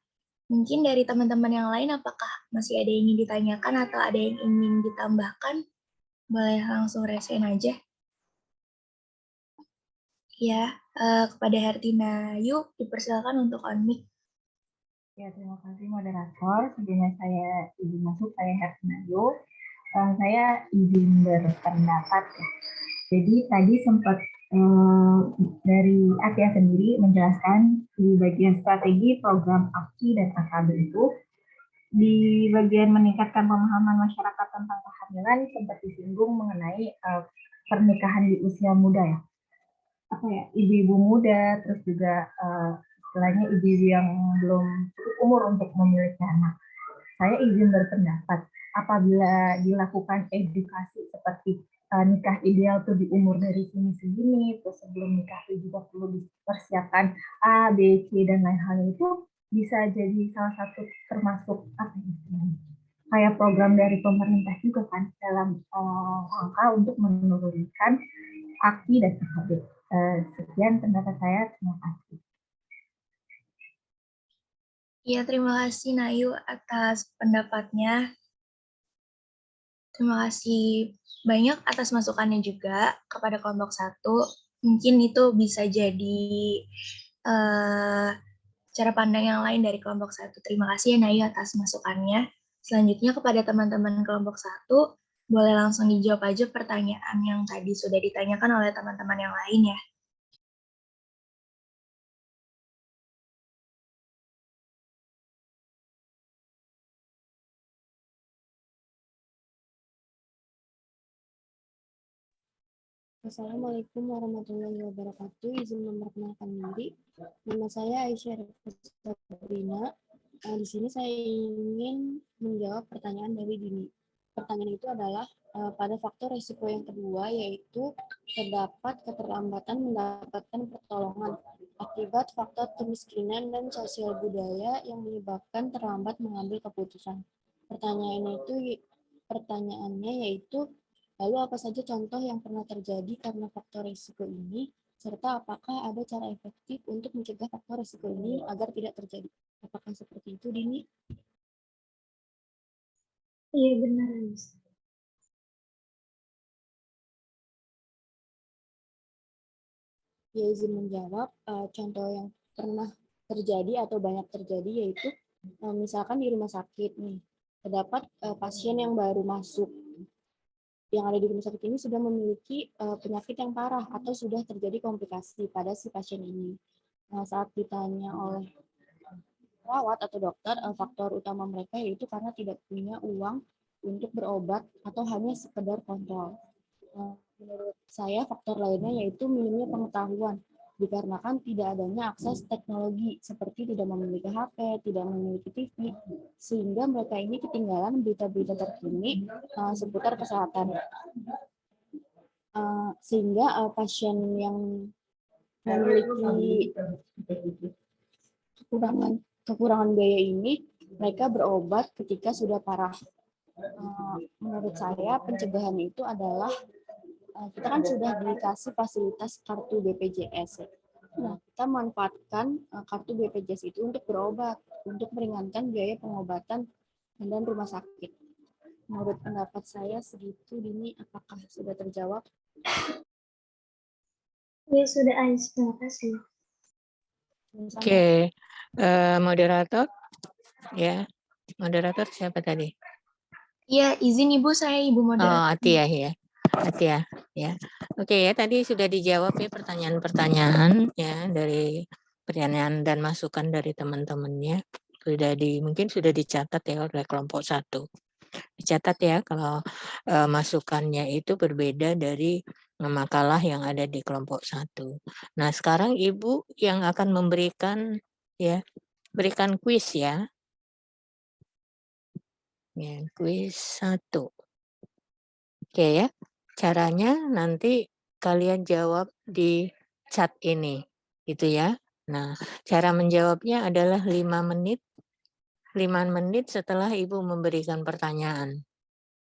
Mungkin dari teman-teman yang lain apakah masih ada yang ingin ditanyakan atau ada yang ingin ditambahkan? Boleh langsung raise hand aja. Ya, kepada Hertina, yuk dipersilakan untuk on-mic. Ya, terima kasih moderator. Sebelumnya saya izin masuk, saya Hertina Yu. Saya izin berpendapat. Jadi tadi sempat dari Atia sendiri menjelaskan di bagian strategi program AKI dan AKB itu, di bagian meningkatkan pemahaman masyarakat tentang kehamilan sempat disinggung mengenai pernikahan di usia muda ya. Ibu-ibu muda, terus juga istilahnya ibu-ibu yang belum cukup umur untuk memiliki anak. Saya izin berpendapat, apabila dilakukan edukasi seperti nikah ideal tuh di umur dari sini segini, terus sebelum nikah itu juga perlu dipersiapkan A, B, C, dan lain halnya, itu bisa jadi salah satu termasuk kayak program dari pemerintah juga kan dalam rangka untuk menurunkan AKI dan AKB. Sekian pendapat saya, terima kasih. Ya, terima kasih Nayu atas pendapatnya. Terima kasih banyak atas masukannya juga kepada kelompok 1. Mungkin itu bisa jadi cara pandang yang lain dari kelompok 1. Terima kasih ya Nayu atas masukannya. Selanjutnya kepada teman-teman kelompok 1, boleh langsung dijawab aja pertanyaan yang tadi sudah ditanyakan oleh teman-teman yang lain ya. Assalamualaikum warahmatullahi wabarakatuh. Izin memperkenalkan diri. Nama saya Aisyah Sabrina. Di sini saya ingin menjawab pertanyaan dari Dini. Pertanyaan itu adalah pada faktor risiko yang kedua, yaitu terdapat keterlambatan mendapatkan pertolongan akibat faktor kemiskinan dan sosial budaya yang menyebabkan terlambat mengambil keputusan. Pertanyaannya yaitu, lalu apa saja contoh yang pernah terjadi karena faktor risiko ini, serta apakah ada cara efektif untuk mencegah faktor risiko ini agar tidak terjadi? Apakah seperti itu, Dini? Iya, benar, Miss. Ya, izin menjawab, contoh yang pernah terjadi atau banyak terjadi yaitu misalkan di rumah sakit nih, terdapat pasien yang baru masuk, yang ada di rumah sakit ini sudah memiliki penyakit yang parah atau sudah terjadi komplikasi pada si pasien ini. Nah, saat ditanya oleh perawat atau dokter, faktor utama mereka yaitu karena tidak punya uang untuk berobat atau hanya sekedar kontrol. Menurut saya faktor lainnya yaitu minimnya pengetahuan, dikarenakan tidak adanya akses teknologi seperti tidak memiliki HP, tidak memiliki TV, sehingga mereka ini ketinggalan berita-berita terkini seputar kesehatan. Sehingga pasien yang memiliki kekurangan biaya ini, mereka berobat ketika sudah parah. Menurut saya pencegahan itu adalah kita kan sudah dikasih fasilitas kartu BPJS ya. Nah, kita manfaatkan kartu BPJS itu untuk berobat, untuk meringankan biaya pengobatan dan rumah sakit. Menurut pendapat saya segitu, Dini, apakah sudah terjawab? Ya, sudah, Ais. Terima kasih. Oke, moderator, ya, moderator siapa tadi? Iya, izin Ibu, saya Ibu Oh, moderator. Atia ya, Atia ya. Oke ya, tadi sudah dijawab ya pertanyaan-pertanyaan ya dari pertanyaan dan masukan dari teman-temannya. Mungkin sudah dicatat ya oleh kelompok 1. Dicatat ya kalau masukannya itu berbeda dari makalah yang ada di kelompok 1. Nah, sekarang Ibu yang akan memberikan berikan kuis ya. Ya, kuis 1. Oke ya. Caranya nanti kalian jawab di chat ini, gitu ya. Nah, cara menjawabnya adalah 5 menit. 5 menit setelah Ibu memberikan pertanyaan.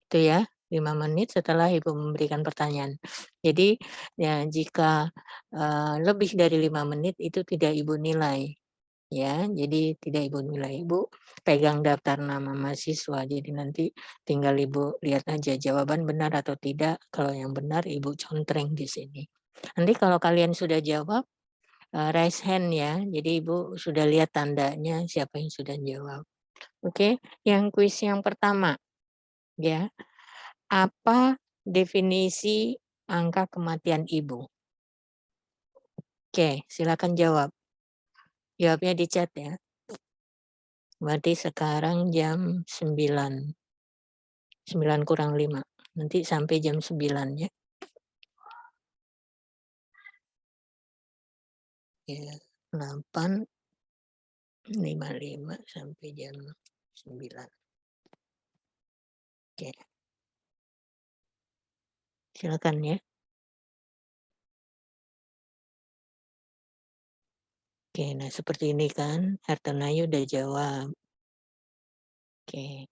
Itu ya, 5 menit setelah Ibu memberikan pertanyaan. Jadi, ya jika lebih dari 5 menit itu tidak Ibu nilai. Ya, jadi tidak Ibu nilai. Ibu pegang daftar nama mahasiswa, jadi nanti tinggal Ibu lihat aja jawaban benar atau tidak. Kalau yang benar Ibu contreng di sini. Nanti kalau kalian sudah jawab, raise hand ya. Jadi Ibu sudah lihat tandanya siapa yang sudah jawab. Oke, yang kuis yang pertama ya. Apa definisi angka kematian Ibu? Oke, silakan jawab. Jawabnya di chat ya. Berarti sekarang jam 9. 9 kurang 5. Nanti sampai jam 9 ya. Ya, 8.55 sampai jam 9. Oke. Silakan ya. Oke, nah seperti ini kan, Hartonayu udah jawab. Oke.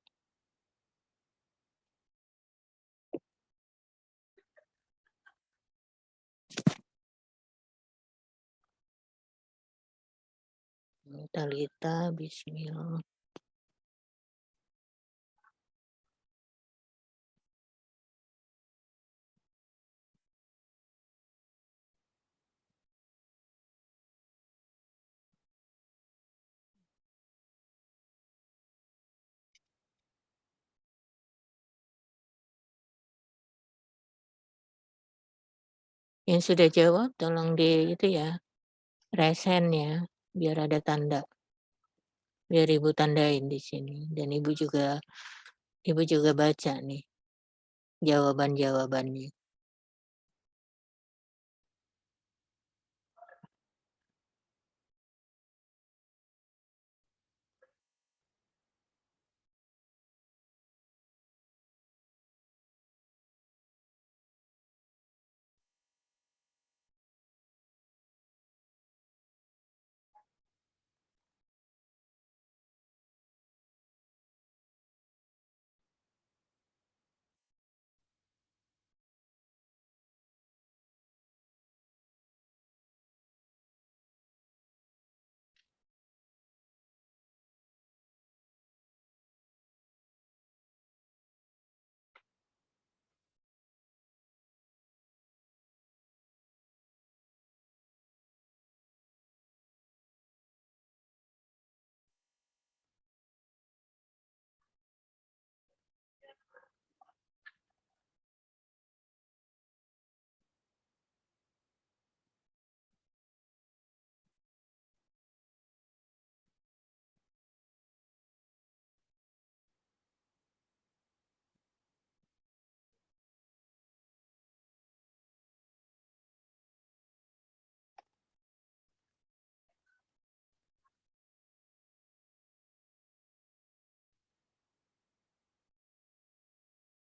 Talita, Bismillah. Yang sudah jawab tolong di itu ya, raise hand ya, biar ada tanda. Biar Ibu tandain di sini dan Ibu juga baca nih jawaban-jawabannya.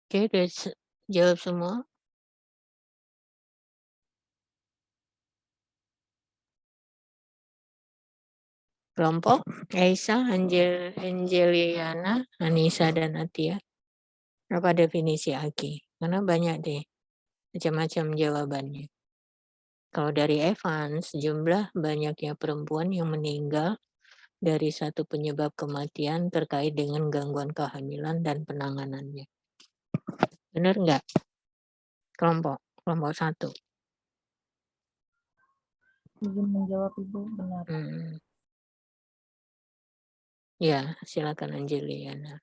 Oke, udah jawab semua? Kelompok Aisyah, Angeliana, Anissa, dan Atia. Apa definisi Aki? Karena banyak deh macam-macam jawabannya. Kalau dari Evans, jumlah banyaknya perempuan yang meninggal dari satu penyebab kematian terkait dengan gangguan kehamilan dan penanganannya. Benar nggak? Kelompok 1. Izin menjawab Ibu, benar. Ya, silakan Anjeliana.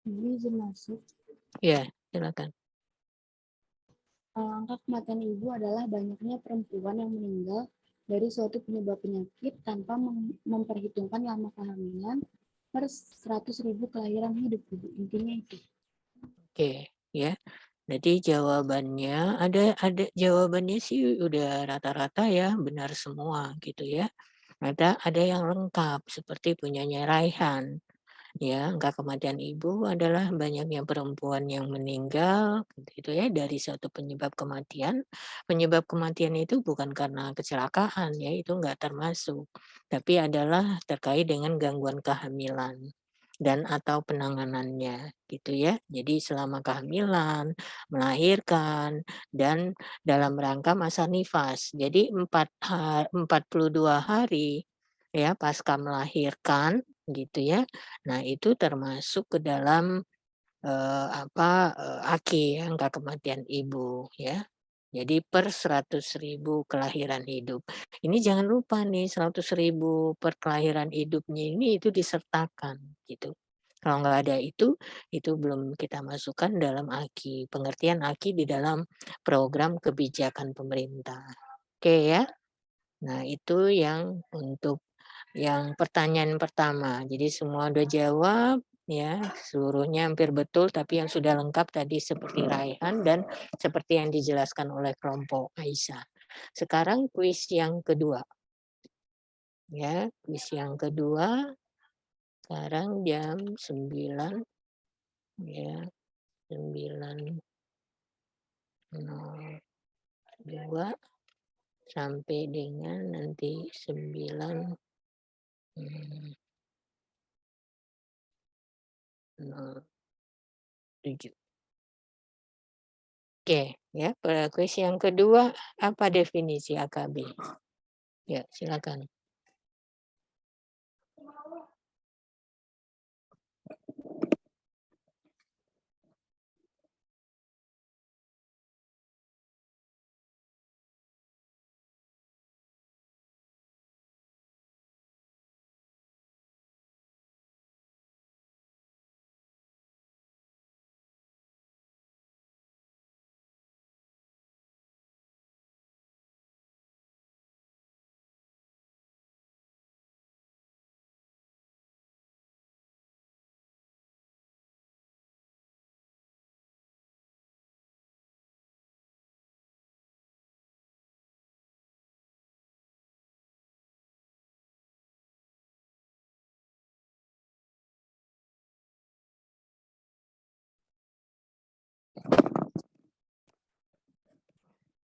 Ibu izin masuk. Ya, silakan. Angka kematian ibu adalah banyaknya perempuan yang meninggal dari suatu penyebab penyakit tanpa memperhitungkan lama kehamilan per 100.000 kelahiran hidup, Ibu. Intinya itu. Oke, ya. Jadi jawabannya ada jawabannya sih udah rata-rata ya benar semua gitu ya. Ada yang lengkap seperti punyanya Raihan. Ya, angka kematian ibu adalah banyaknya perempuan yang meninggal gitu ya dari suatu penyebab kematian. Penyebab kematian itu bukan karena kecelakaan ya, itu enggak termasuk. Tapi adalah terkait dengan gangguan kehamilan dan atau penanganannya gitu ya. Jadi selama kehamilan, melahirkan dan dalam rangka masa nifas. Jadi 42 hari ya pasca melahirkan gitu ya. Nah, itu termasuk ke dalam AKI, angka kematian ibu ya. Jadi per 100.000 kelahiran hidup. Ini jangan lupa nih 100.000 per kelahiran hidupnya ini itu disertakan gitu. Kalau nggak ada itu belum kita masukkan dalam AKI. Pengertian AKI di dalam program kebijakan pemerintah. Oke ya. Nah, itu yang untuk yang pertanyaan pertama. Jadi semua udah jawab ya, seluruhnya hampir betul, tapi yang sudah lengkap tadi seperti Raihan dan seperti yang dijelaskan oleh kelompok Aisyah. Sekarang kuis yang kedua. Ya, kuis yang kedua sekarang jam 9 ya, 9.02 sampai dengan nanti 9 7. Oke, ya, pada kuis yang kedua, apa definisi AKB? Ya, silakan.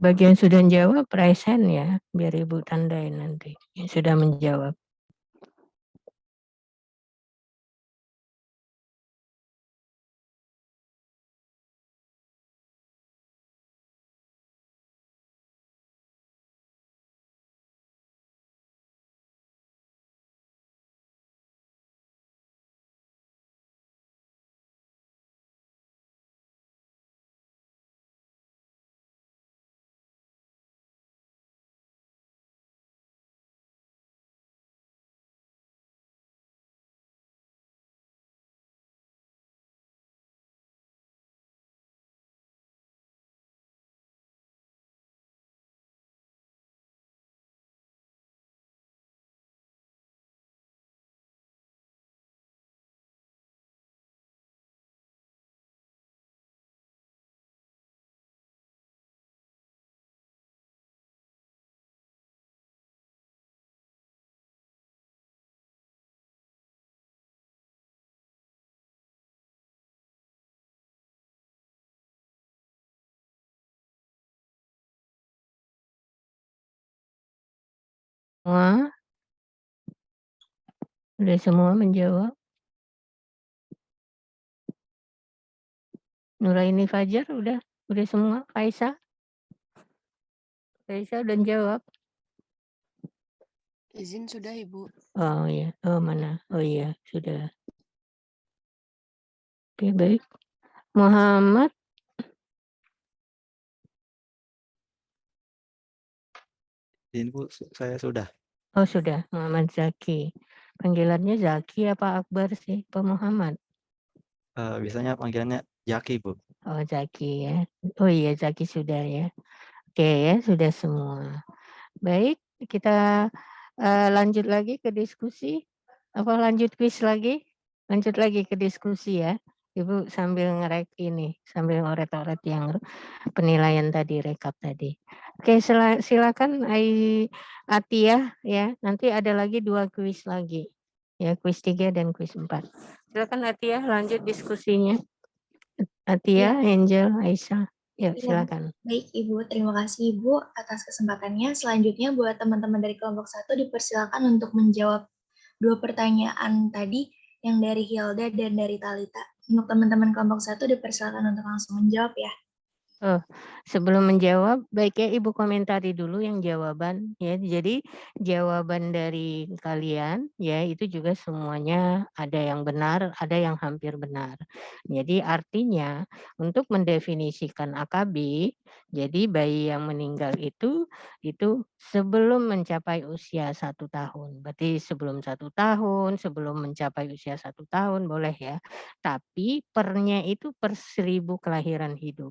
Bagi yang sudah menjawab, raise hand ya, biar Ibu tandain nanti yang sudah menjawab. Semua Sudah semua menjawab? Nuraini Fajar udah semua? Faisa? Faisa udah jawab? Izin sudah, Ibu. Oh ya, oh mana? Oh iya, sudah. Oke, baik. Muhammad? Izin Bu, saya sudah. Oh sudah, Muhammad Zaki. Panggilannya Zaki apa Akbar sih, Pak Muhammad? Biasanya panggilannya Jaki, Bu. Oh Zaki ya. Oh iya Zaki sudah ya. Oke ya, sudah semua. Baik, kita lanjut lagi ke diskusi. Apa lanjut kuis lagi? Lanjut lagi ke diskusi ya. Ibu sambil ngerek ini, sambil ngoret-ngoret yang penilaian tadi, rekap tadi. Oke, silakan Atia ya. Nanti ada lagi 2 kuis lagi. Ya, kuis 3 dan kuis 4. Silakan Atia lanjut diskusinya. Atia, Angel, Aisyah. Yuk, silakan. Baik Ibu, terima kasih Ibu atas kesempatannya. Selanjutnya buat teman-teman dari kelompok 1 dipersilakan untuk menjawab 2 pertanyaan tadi yang dari Hilda dan dari Talita. Untuk teman-teman kelompok 1 dipersilakan untuk langsung menjawab ya. Oh, sebelum menjawab, baiknya Ibu komentari dulu yang jawaban ya. Jadi jawaban dari kalian ya itu juga semuanya ada yang benar, ada yang hampir benar. Jadi artinya untuk mendefinisikan AKB, jadi bayi yang meninggal itu sebelum mencapai usia 1 tahun. Berarti sebelum 1 tahun, sebelum mencapai usia 1 tahun boleh ya. Tapi pernya itu per 1000 kelahiran hidup.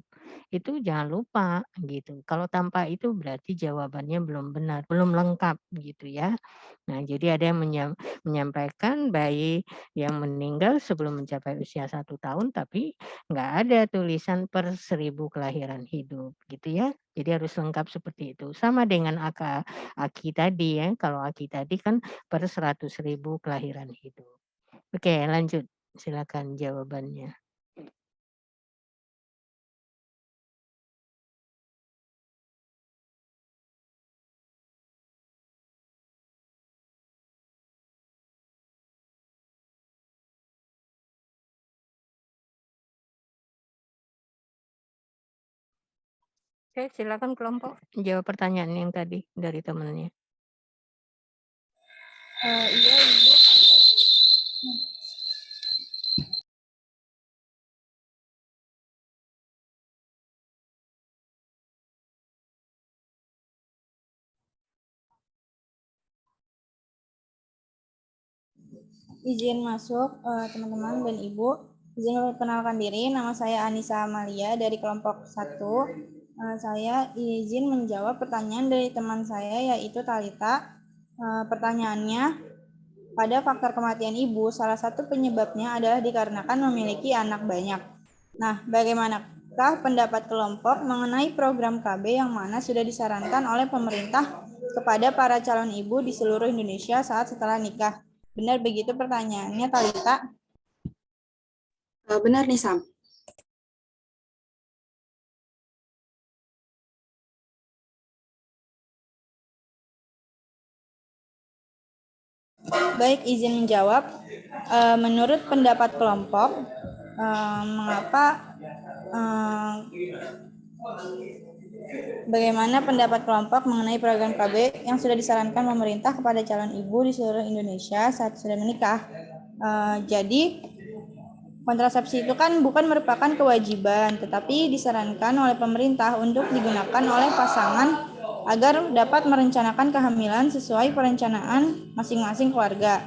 Itu jangan lupa gitu. Kalau tanpa itu berarti jawabannya belum benar, belum lengkap gitu ya. Nah, jadi ada yang menyampaikan bayi yang meninggal sebelum mencapai usia 1 tahun tapi nggak ada tulisan per 1000 kelahiran hidup gitu ya. Jadi harus lengkap seperti itu. Sama dengan Aki tadi ya. Kalau Aki tadi kan per 100.000 kelahiran hidup. Oke, lanjut. Silakan jawabannya. Oke, silakan kelompok jawab pertanyaan yang tadi dari temannya. Iya, Ibu. Izin masuk teman-teman dan Ibu. Izin memperkenalkan diri, nama saya Anissa Amalia dari kelompok 1. Saya izin menjawab pertanyaan dari teman saya yaitu Talita. Pertanyaannya, pada faktor kematian ibu, salah satu penyebabnya adalah dikarenakan memiliki anak banyak. Nah, bagaimanakah pendapat kelompok mengenai program KB yang mana sudah disarankan oleh pemerintah kepada para calon ibu di seluruh Indonesia saat setelah nikah? Benar begitu pertanyaannya, Talita? Benar nih, Sam. Baik, izin menjawab. Menurut pendapat kelompok, bagaimana pendapat kelompok mengenai program KB yang sudah disarankan pemerintah kepada calon ibu di seluruh Indonesia saat sudah menikah? Jadi, kontrasepsi itu kan bukan merupakan kewajiban, tetapi disarankan oleh pemerintah untuk digunakan oleh pasangan agar dapat merencanakan kehamilan sesuai perencanaan masing-masing keluarga.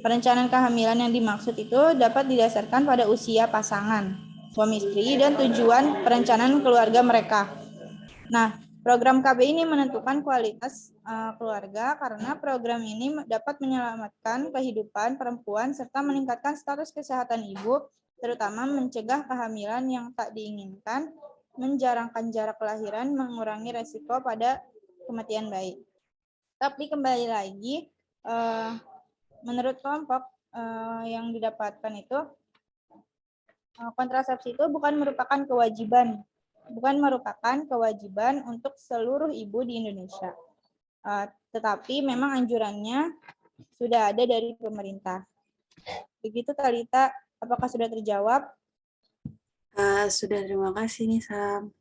Perencanaan kehamilan yang dimaksud itu dapat didasarkan pada usia pasangan, suami istri, dan tujuan perencanaan keluarga mereka. Nah, program KB ini menentukan kualitas keluarga karena program ini dapat menyelamatkan kehidupan perempuan serta meningkatkan status kesehatan ibu, terutama mencegah kehamilan yang tak diinginkan, menjarangkan jarak kelahiran, mengurangi resiko pada kematian bayi. Tapi kembali lagi, menurut kelompok yang didapatkan itu, kontrasepsi itu bukan merupakan kewajiban untuk seluruh ibu di Indonesia. Tetapi memang anjurannya sudah ada dari pemerintah. Begitu Talita, apakah sudah terjawab? Sudah, terima kasih nih Sam.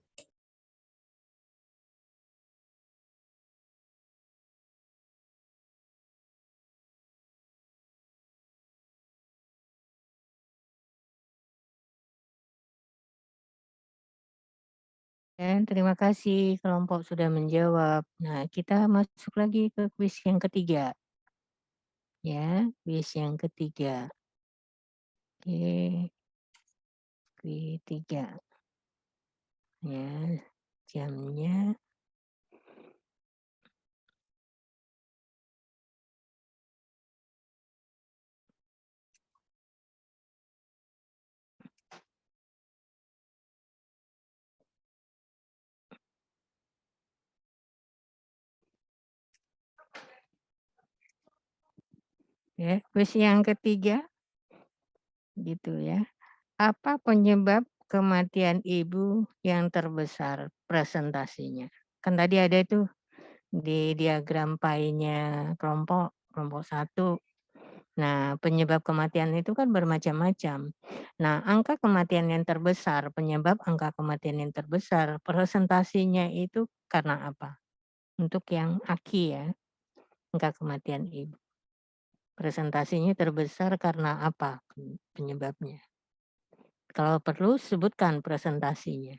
Dan terima kasih kelompok sudah menjawab. Nah, kita masuk lagi ke kuis yang ketiga. Ya, kuis yang ketiga. Oke, kuis 3. Ya, jamnya. Ya, kuis yang ketiga. Gitu ya. Apa penyebab kematian ibu yang terbesar presentasinya? Kan tadi ada itu di diagram pie-nya kelompok 1. Nah, penyebab kematian itu kan bermacam-macam. Nah, angka kematian yang terbesar, penyebab angka kematian yang terbesar, presentasinya itu karena apa? Untuk yang AKI ya, angka kematian ibu. Presentasinya terbesar karena apa penyebabnya? Kalau perlu sebutkan presentasinya.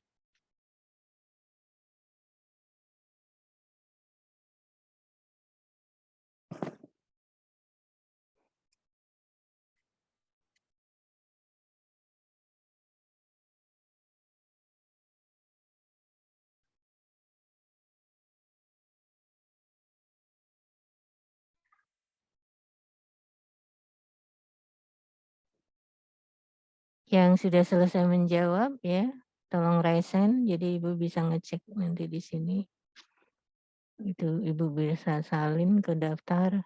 Yang sudah selesai menjawab ya, tolong raise hand, jadi Ibu bisa ngecek nanti di sini. Itu Ibu bisa salin ke daftar.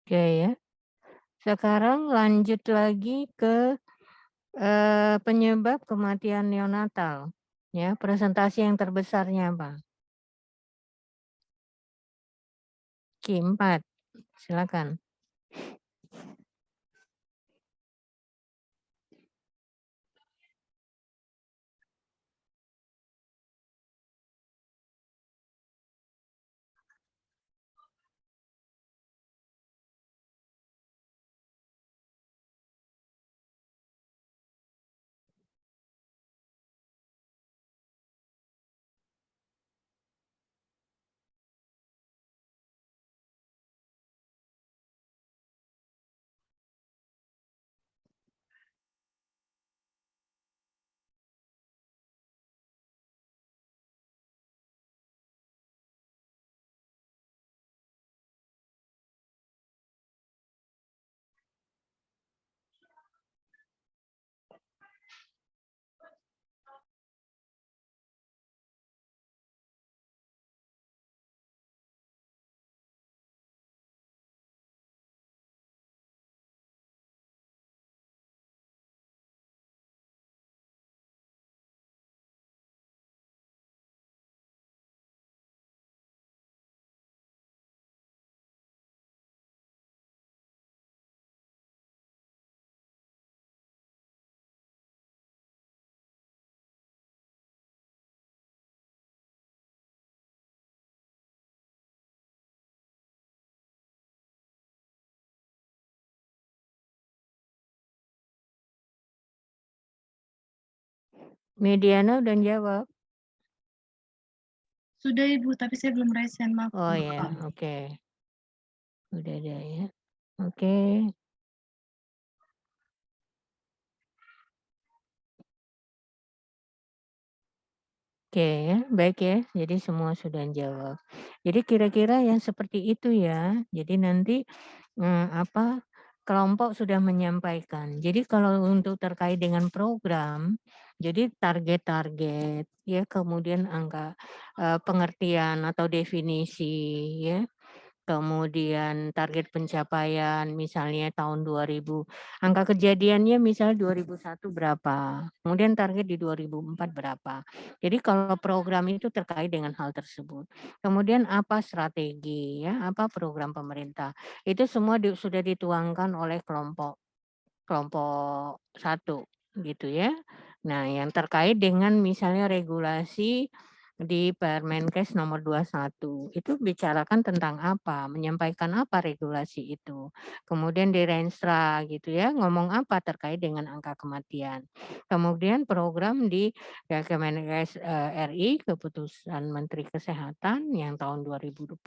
Oke ya. Sekarang lanjut lagi ke penyebab kematian neonatal. Ya, presentasi yang terbesarnya apa? Q4. Silakan. Mediana udah jawab. Sudah Ibu, tapi saya belum raise hand, maaf. Oh ya, oke. Udah ada ya. Oke. Oke ya, baik ya. Jadi semua sudah jawab. Jadi kira-kira yang seperti itu ya. Jadi nanti apa kelompok sudah menyampaikan. Jadi kalau untuk terkait dengan program, jadi target-target ya, kemudian angka pengertian atau definisi ya. Kemudian target pencapaian misalnya tahun 2000, angka kejadiannya misalnya 2001 berapa, kemudian target di 2004 berapa. Jadi kalau program itu terkait dengan hal tersebut. Kemudian apa strategi ya, apa program pemerintah. Itu semua sudah dituangkan oleh kelompok kelompok satu gitu ya. Nah, yang terkait dengan misalnya regulasi di Permenkes nomor 21 itu bicarakan tentang apa, menyampaikan apa regulasi itu. Kemudian di Renstra gitu ya, ngomong apa terkait dengan angka kematian. Kemudian program di Kemenkes RI, keputusan Menteri Kesehatan yang tahun 2020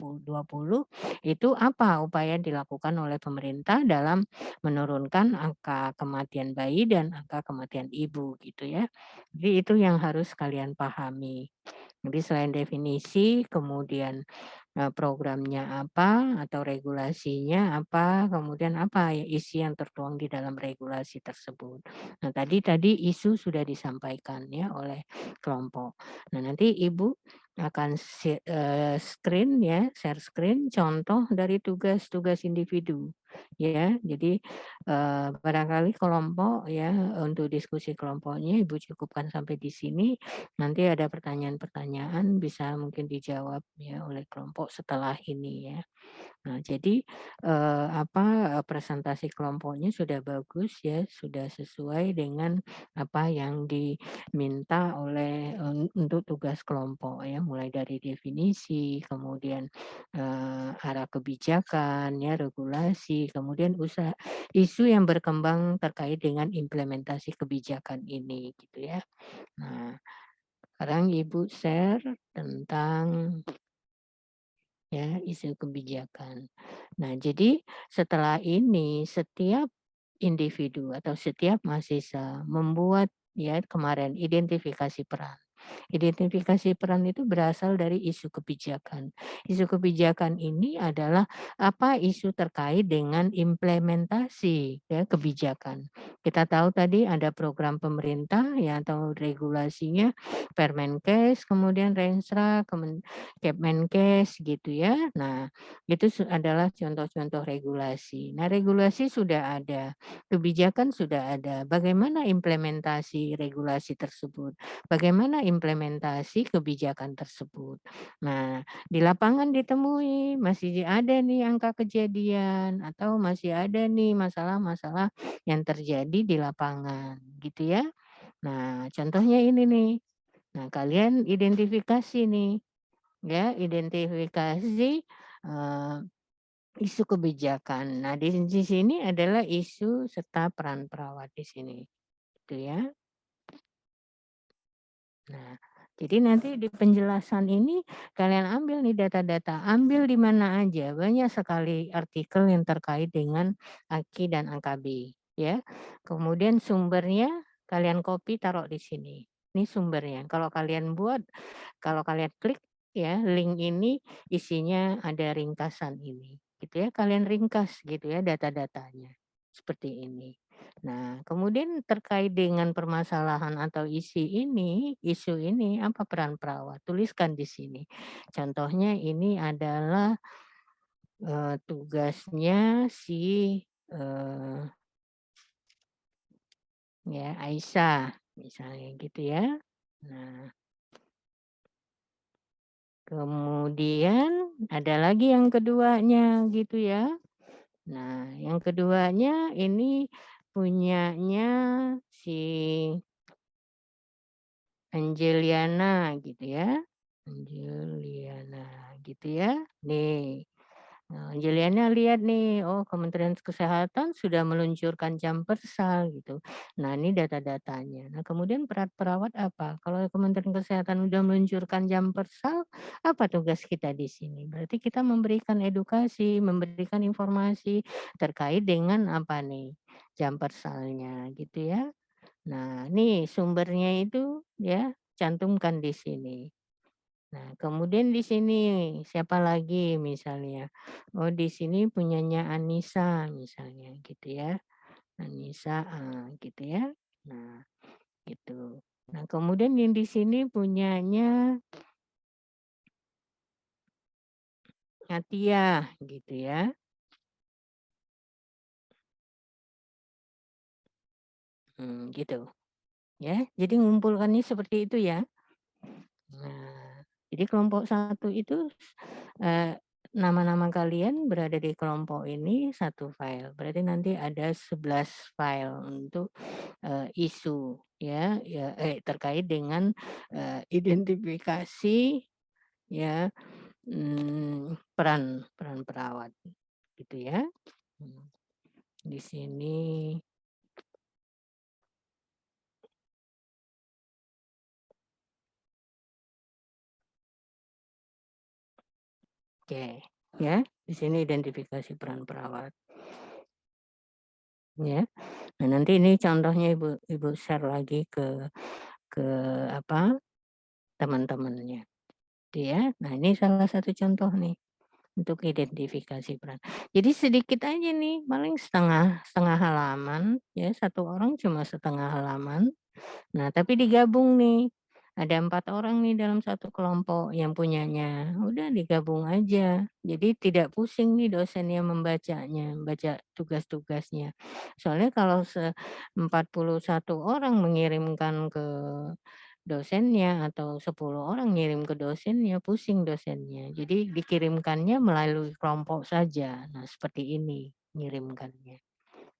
itu apa upaya dilakukan oleh pemerintah dalam menurunkan angka kematian bayi dan angka kematian ibu gitu ya. Jadi itu yang harus kalian pahami. Jadi selain definisi, kemudian programnya apa atau regulasinya apa, kemudian apa ya isi yang tertuang di dalam regulasi tersebut. Nah, tadi isu sudah disampaikan ya oleh kelompok. Nah, nanti Ibu akan screen ya, share screen contoh dari tugas-tugas individu ya. Jadi barangkali kelompok ya untuk diskusi kelompoknya Ibu cukupkan sampai di sini. Nanti ada pertanyaan-pertanyaan bisa mungkin dijawab ya oleh kelompok setelah ini ya. Nah, jadi presentasi kelompoknya sudah bagus ya, sudah sesuai dengan apa yang diminta oleh untuk tugas kelompok ya, mulai dari definisi, kemudian arah kebijakan ya, regulasi, kemudian isu yang berkembang terkait dengan implementasi kebijakan ini gitu ya. Nah, sekarang Ibu share tentang ya isu kebijakan. Nah, jadi setelah ini setiap individu atau setiap mahasiswa membuat ya kemarin identifikasi peran. Identifikasi peran itu berasal dari isu kebijakan. Isu kebijakan ini adalah apa isu terkait dengan implementasi ya kebijakan. Kita tahu tadi ada program pemerintah ya atau regulasinya Permenkes, kemudian Renstra, Kepmenkes gitu ya. Nah, itu adalah contoh-contoh regulasi. Nah, regulasi sudah ada, kebijakan sudah ada. Bagaimana implementasi regulasi tersebut? Bagaimana implementasi kebijakan tersebut? Nah, di lapangan ditemui masih ada nih angka kejadian atau masih ada nih masalah-masalah yang terjadi di lapangan gitu ya. Nah, contohnya ini nih. Nah, kalian identifikasi nih ya, identifikasi isu kebijakan. Nah, di sini adalah isu serta peran perawat di sini, gitu ya. Nah, jadi nanti di penjelasan ini kalian ambil nih data-data, ambil di mana aja. Banyak sekali artikel yang terkait dengan AKI dan AKB, ya. Kemudian sumbernya kalian copy taruh di sini. Ini sumbernya. Kalau kalian klik ya link ini isinya ada ringkasan ini, gitu ya. Kalian ringkas gitu ya data-datanya. Seperti ini. Nah, kemudian terkait dengan permasalahan atau isu ini apa peran perawat? Tuliskan di sini. Contohnya ini adalah tugasnya si ya Aisyah misalnya gitu ya. Nah, kemudian ada lagi yang keduanya gitu ya. Nah, yang keduanya ini punyanya si Anjeliana gitu ya. Anjeliana gitu ya. Nih, Anjeliana lihat nih, oh Kementerian Kesehatan sudah meluncurkan jam persal gitu. Nah, ini data-datanya. Nah, kemudian perawat apa? Kalau Kementerian Kesehatan sudah meluncurkan jam persal, apa tugas kita di sini? Berarti kita memberikan edukasi, memberikan informasi terkait dengan apa nih? Jam persalnya gitu ya. Nah, nih sumbernya itu ya, cantumkan di sini. Nah, kemudian di sini siapa lagi misalnya? Oh, di sini punyanya Anissa misalnya gitu ya. Anissa gitu ya. Nah, gitu. Nah, kemudian yang di sini punyanya Atia gitu ya. Gitu. Ya, jadi ngumpulkannya seperti itu ya. Nah, jadi kelompok 1 itu nama-nama kalian berada di kelompok ini satu file. Berarti nanti ada 11 file untuk isu ya, terkait dengan identifikasi ya peran perawat gitu ya. Di sini oke, ya. Di sini identifikasi peran perawat. Ya. Nah, nanti ini contohnya Ibu share lagi ke apa? Teman-temannya. Ya. Nah, ini salah satu contoh nih untuk identifikasi peran. Jadi sedikit aja nih, paling setengah halaman ya, satu orang cuma setengah halaman. Nah, tapi digabung nih. Ada 4 orang nih dalam satu kelompok yang punyanya. Udah digabung aja. Jadi tidak pusing nih dosennya membacanya, baca tugas-tugasnya. Soalnya kalau 41 orang mengirimkan ke dosennya atau 10 orang ngirim ke dosennya, pusing dosennya. Jadi dikirimkannya melalui kelompok saja. Nah, seperti ini ngirimkannya.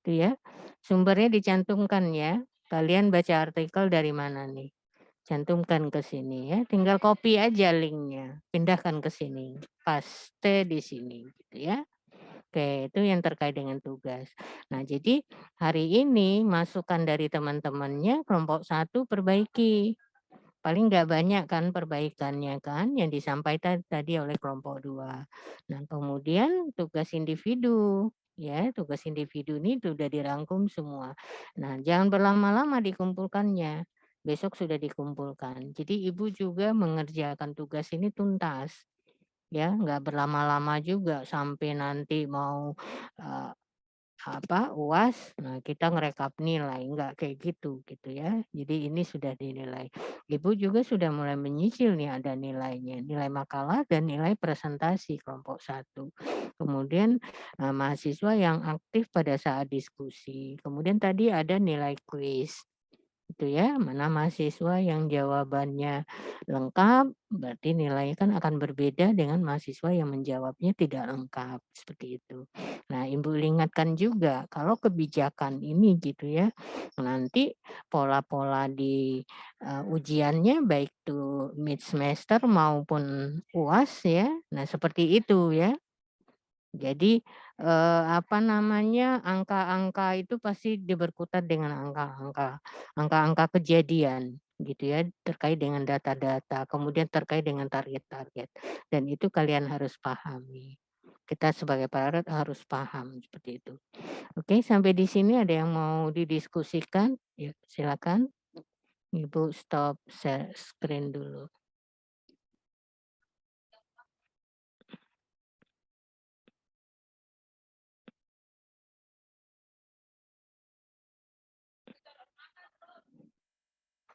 Itu ya. Sumbernya dicantumkan ya. Kalian baca artikel dari mana nih? Cantumkan ke sini ya, tinggal copy aja linknya, pindahkan ke sini, paste di sini gitu ya. Oke, itu yang terkait dengan tugas. Nah, jadi hari ini masukan dari teman-temannya kelompok 1 perbaiki. Paling nggak banyak kan perbaikannya kan yang disampaikan tadi oleh kelompok 2. Nah, kemudian tugas individu ya, tugas individu ini sudah dirangkum semua. Nah, jangan berlama-lama dikumpulkannya. Besok sudah dikumpulkan. Jadi Ibu juga mengerjakan tugas ini tuntas. Ya, nggak berlama-lama juga sampai nanti mau UAS, nah kita ngerekap nilai, enggak kayak gitu ya. Jadi ini sudah dinilai. Ibu juga sudah mulai menyicil nih ada nilainya, nilai makalah dan nilai presentasi kelompok 1. Kemudian mahasiswa yang aktif pada saat diskusi. Kemudian tadi ada nilai kuis. Itu ya, mana mahasiswa yang jawabannya lengkap, berarti nilainya kan akan berbeda dengan mahasiswa yang menjawabnya tidak lengkap, seperti itu. Nah, Ibu ingatkan juga kalau kebijakan ini gitu ya, nanti pola-pola di ujiannya baik itu mid semester maupun UAS ya. Nah, seperti itu ya. Jadi, angka-angka itu pasti berkutat dengan angka-angka kejadian gitu ya, terkait dengan data-data, kemudian terkait dengan target-target, dan itu kalian harus pahami. Kita sebagai perawat harus paham seperti itu. Oke, sampai di sini ada yang mau didiskusikan? Ya, silakan. Ibu stop share screen dulu.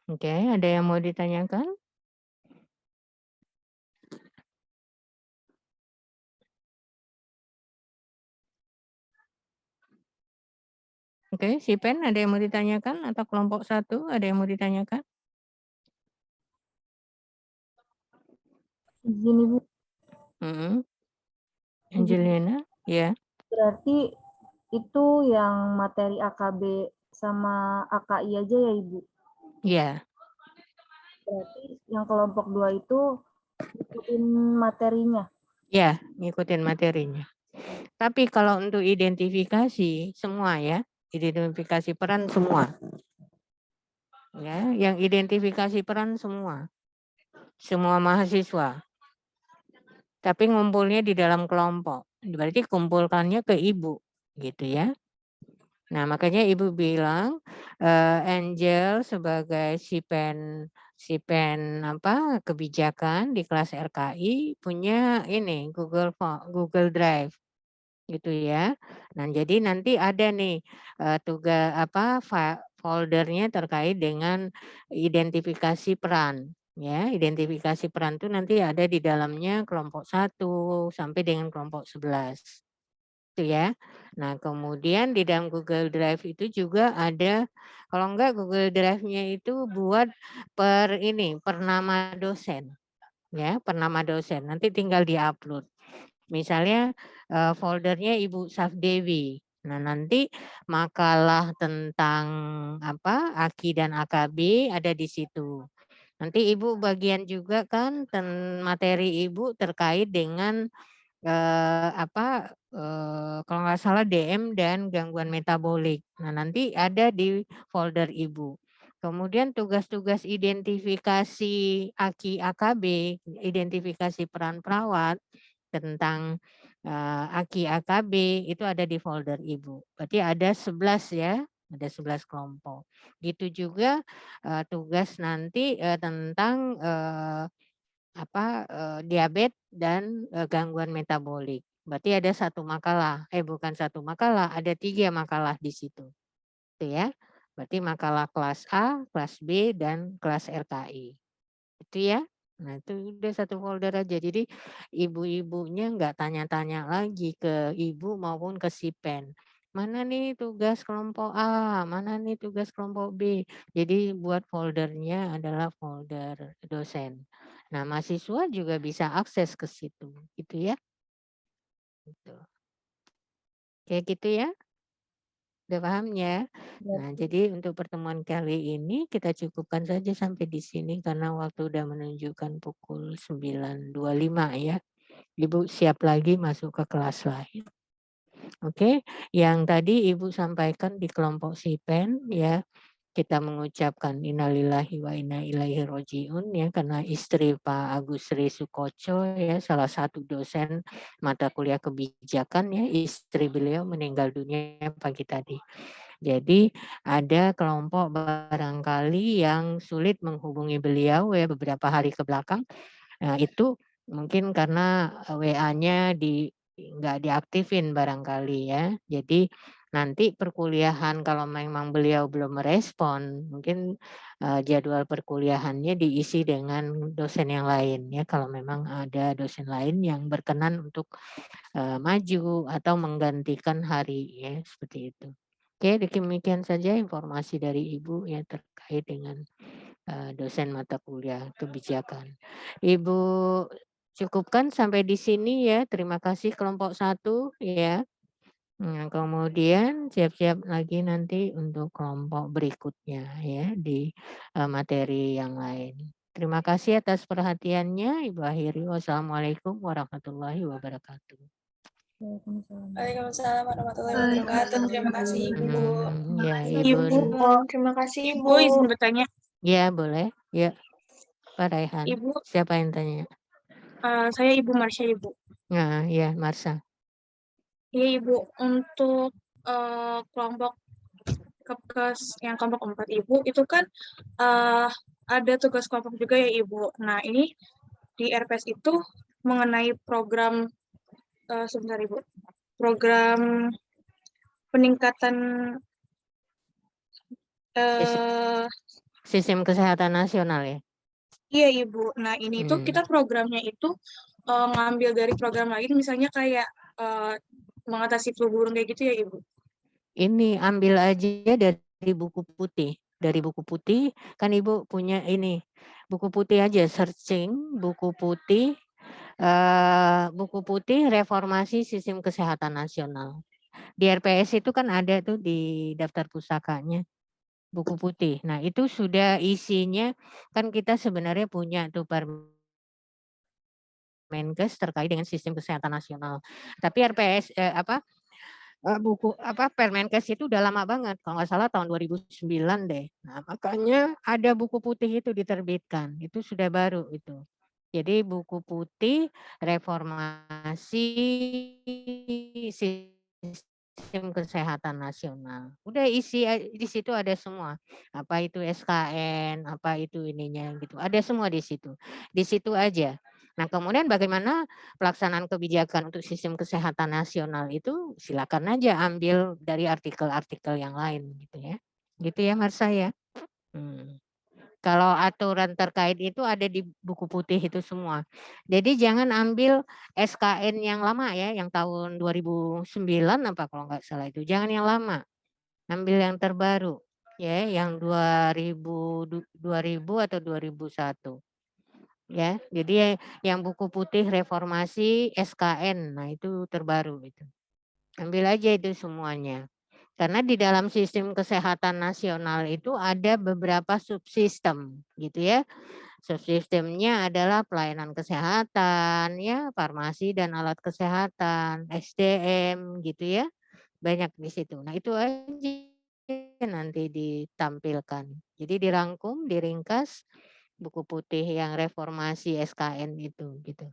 Oke, ada yang mau ditanyakan? Oke, si Pen ada yang mau ditanyakan atau kelompok 1 ada yang mau ditanyakan? Izin Ibu. Angelina, ya. Berarti itu yang materi AKB sama AKI aja ya Ibu? Iya. Berarti yang kelompok 2 itu ngikutin materinya? Ya, ngikutin materinya. Tapi kalau untuk identifikasi semua ya, identifikasi peran semua. Ya, yang identifikasi peran semua. Semua mahasiswa. Tapi ngumpulnya di dalam kelompok. Berarti kumpulkannya ke Ibu, gitu ya. Nah, makanya Ibu bilang Angel sebagai si Pen Sipen kebijakan di kelas RKI punya ini Google Drive gitu ya. Nah, jadi nanti ada nih tugas foldernya terkait dengan identifikasi peran ya. Identifikasi peran itu nanti ada di dalamnya kelompok 1 sampai dengan kelompok 11. Itu ya. Nah, kemudian di dalam Google Drive itu juga ada, kalau enggak Google Drive-nya itu buat per nama dosen. Ya, per nama dosen. Nanti tinggal di-upload. Misalnya foldernya Ibu Safdewi. Nah, nanti makalah tentang AKI dan AKB ada di situ. Nanti Ibu bagian juga kan materi Ibu terkait dengan kalau nggak salah DM dan gangguan metabolik. Nah, nanti ada di folder Ibu. Kemudian tugas-tugas identifikasi AKI AKB, identifikasi peran perawat tentang AKI AKB itu ada di folder Ibu. Berarti ada 11 ya, ada 11 kelompok. Gitu juga tugas nanti tentang diabetes dan gangguan metabolik. Berarti ada satu makalah, bukan satu makalah, ada 3 makalah di situ. Itu ya. Berarti makalah kelas A, kelas B, dan kelas RKI. Itu ya. Nah, itu udah satu folder aja. Jadi ibu-ibunya nggak tanya-tanya lagi ke ibu maupun ke Sipen. Mana nih tugas kelompok A, mana nih tugas kelompok B. Jadi buat foldernya adalah folder dosen. Nah, mahasiswa juga bisa akses ke situ, gitu ya. Gitu. Kayak gitu ya. Udah paham ya? Nah, jadi untuk pertemuan kali ini kita cukupkan saja sampai di sini karena waktu udah menunjukkan pukul 9.25 ya. Ibu siap lagi masuk ke kelas lain. Oke, yang tadi Ibu sampaikan di kelompok Sipen ya, kita mengucapkan innalillahi wa inna ilaihi rojiun ya karena istri Pak Agus Sri Sukoco ya salah satu dosen mata kuliah kebijakan ya, istri beliau meninggal dunia pagi tadi. Jadi ada kelompok barangkali yang sulit menghubungi beliau ya beberapa hari ke belakang. Nah, itu mungkin karena WA-nya nggak diaktifin barangkali ya. Jadi nanti perkuliahan kalau memang beliau belum merespon, mungkin jadwal perkuliahannya diisi dengan dosen yang lain ya. Kalau memang ada dosen lain yang berkenan untuk maju atau menggantikan hari ya seperti itu. Oke, demikian saja informasi dari Ibu yang terkait dengan dosen mata kuliah kebijakan. Ibu cukupkan sampai di sini ya. Terima kasih kelompok 1 ya. Nah, kemudian siap-siap lagi nanti untuk kelompok berikutnya ya di materi yang lain. Terima kasih atas perhatiannya. Ibu akhiri. Wassalamualaikum warahmatullahi wabarakatuh. Waalaikumsalam warahmatullahi wabarakatuh. Terima kasih Ibu. Ya, Ibu, Terima kasih Ibu izin bertanya. Ya, boleh. Ya, Pak Raihan. Ibu, Siapa yang tanya? saya Ibu Marsha, Ibu. Nah, ya, Marsha. Iya Ibu, untuk kelompok yang kelompok 4 Ibu itu kan ada tugas kelompok juga ya Ibu. Nah ini di RPS itu mengenai program sebentar Ibu, program peningkatan Sistem kesehatan nasional ya. Iya Ibu. Nah ini tuh kita programnya itu ngambil dari program lain, misalnya kayak mengatasi flu burung kayak gitu ya Ibu. Ini ambil aja dari buku putih. Dari buku putih kan Ibu punya ini buku putih aja, searching buku putih reformasi sistem kesehatan nasional. Di RPS itu kan ada tuh di daftar pusakanya buku putih. Nah, itu sudah isinya kan kita sebenarnya punya tuh Permenkes terkait dengan sistem kesehatan nasional. Tapi RPS Permenkes itu udah lama banget, kalau nggak salah tahun 2009 deh. Nah, makanya ada buku putih itu diterbitkan, itu sudah baru itu. Jadi buku putih reformasi sistem Sistem Kesehatan Nasional. Udah isi di situ ada semua. Apa itu SKN, apa itu ininya gitu. Ada semua di situ. Di situ aja. Nah, kemudian bagaimana pelaksanaan kebijakan untuk sistem kesehatan nasional itu silakan aja ambil dari artikel-artikel yang lain gitu ya. Gitu ya Marsha ya. Kalau aturan terkait itu ada di buku putih itu semua. Jadi jangan ambil SKN yang lama ya, yang tahun 2009 apa kalau nggak salah itu. Jangan yang lama. Ambil yang terbaru ya, yang 2000 atau 2001. Ya, jadi yang buku putih reformasi SKN, nah itu terbaru itu. Ambil aja itu semuanya. Karena di dalam sistem kesehatan nasional itu ada beberapa subsistem gitu ya. Subsistemnya adalah pelayanan kesehatan, ya, farmasi dan alat kesehatan, SDM gitu ya. Banyak di situ. Nah, itu aja nanti ditampilkan. Jadi dirangkum, diringkas buku putih yang reformasi SKN itu gitu.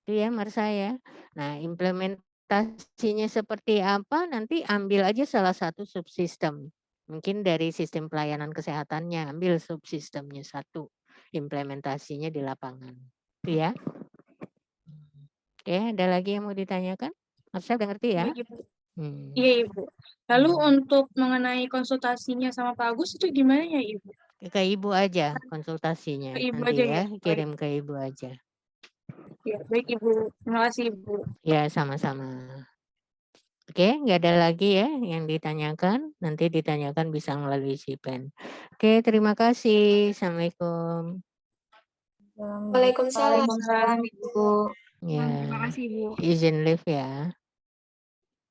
Itu ya Marsha ya. Nah, implementasinya seperti apa nanti ambil aja salah satu subsistem. Mungkin dari sistem pelayanan kesehatannya ambil subsistemnya satu. Implementasinya di lapangan. Itu ya. Oke, ada lagi yang mau ditanyakan? Marsha udah ngerti ya? Iya, Ibu. Iya, Ibu. Lalu untuk mengenai konsultasinya sama Pak Agus itu gimana ya, Ibu? Ke Ibu aja konsultasinya. Ke Ibu Nanti aja ya, ya? kirim ke Ibu aja. Ya, baik Ibu. Terima kasih Ibu. Ya, sama-sama. Oke, nggak ada lagi ya yang ditanyakan. Nanti ditanyakan bisa melalui Sipen. Oke, terima kasih. Assalamualaikum. Waalaikumsalam. Waalaikumsalam. Ya, Terima kasih, Ibu. izin live ya.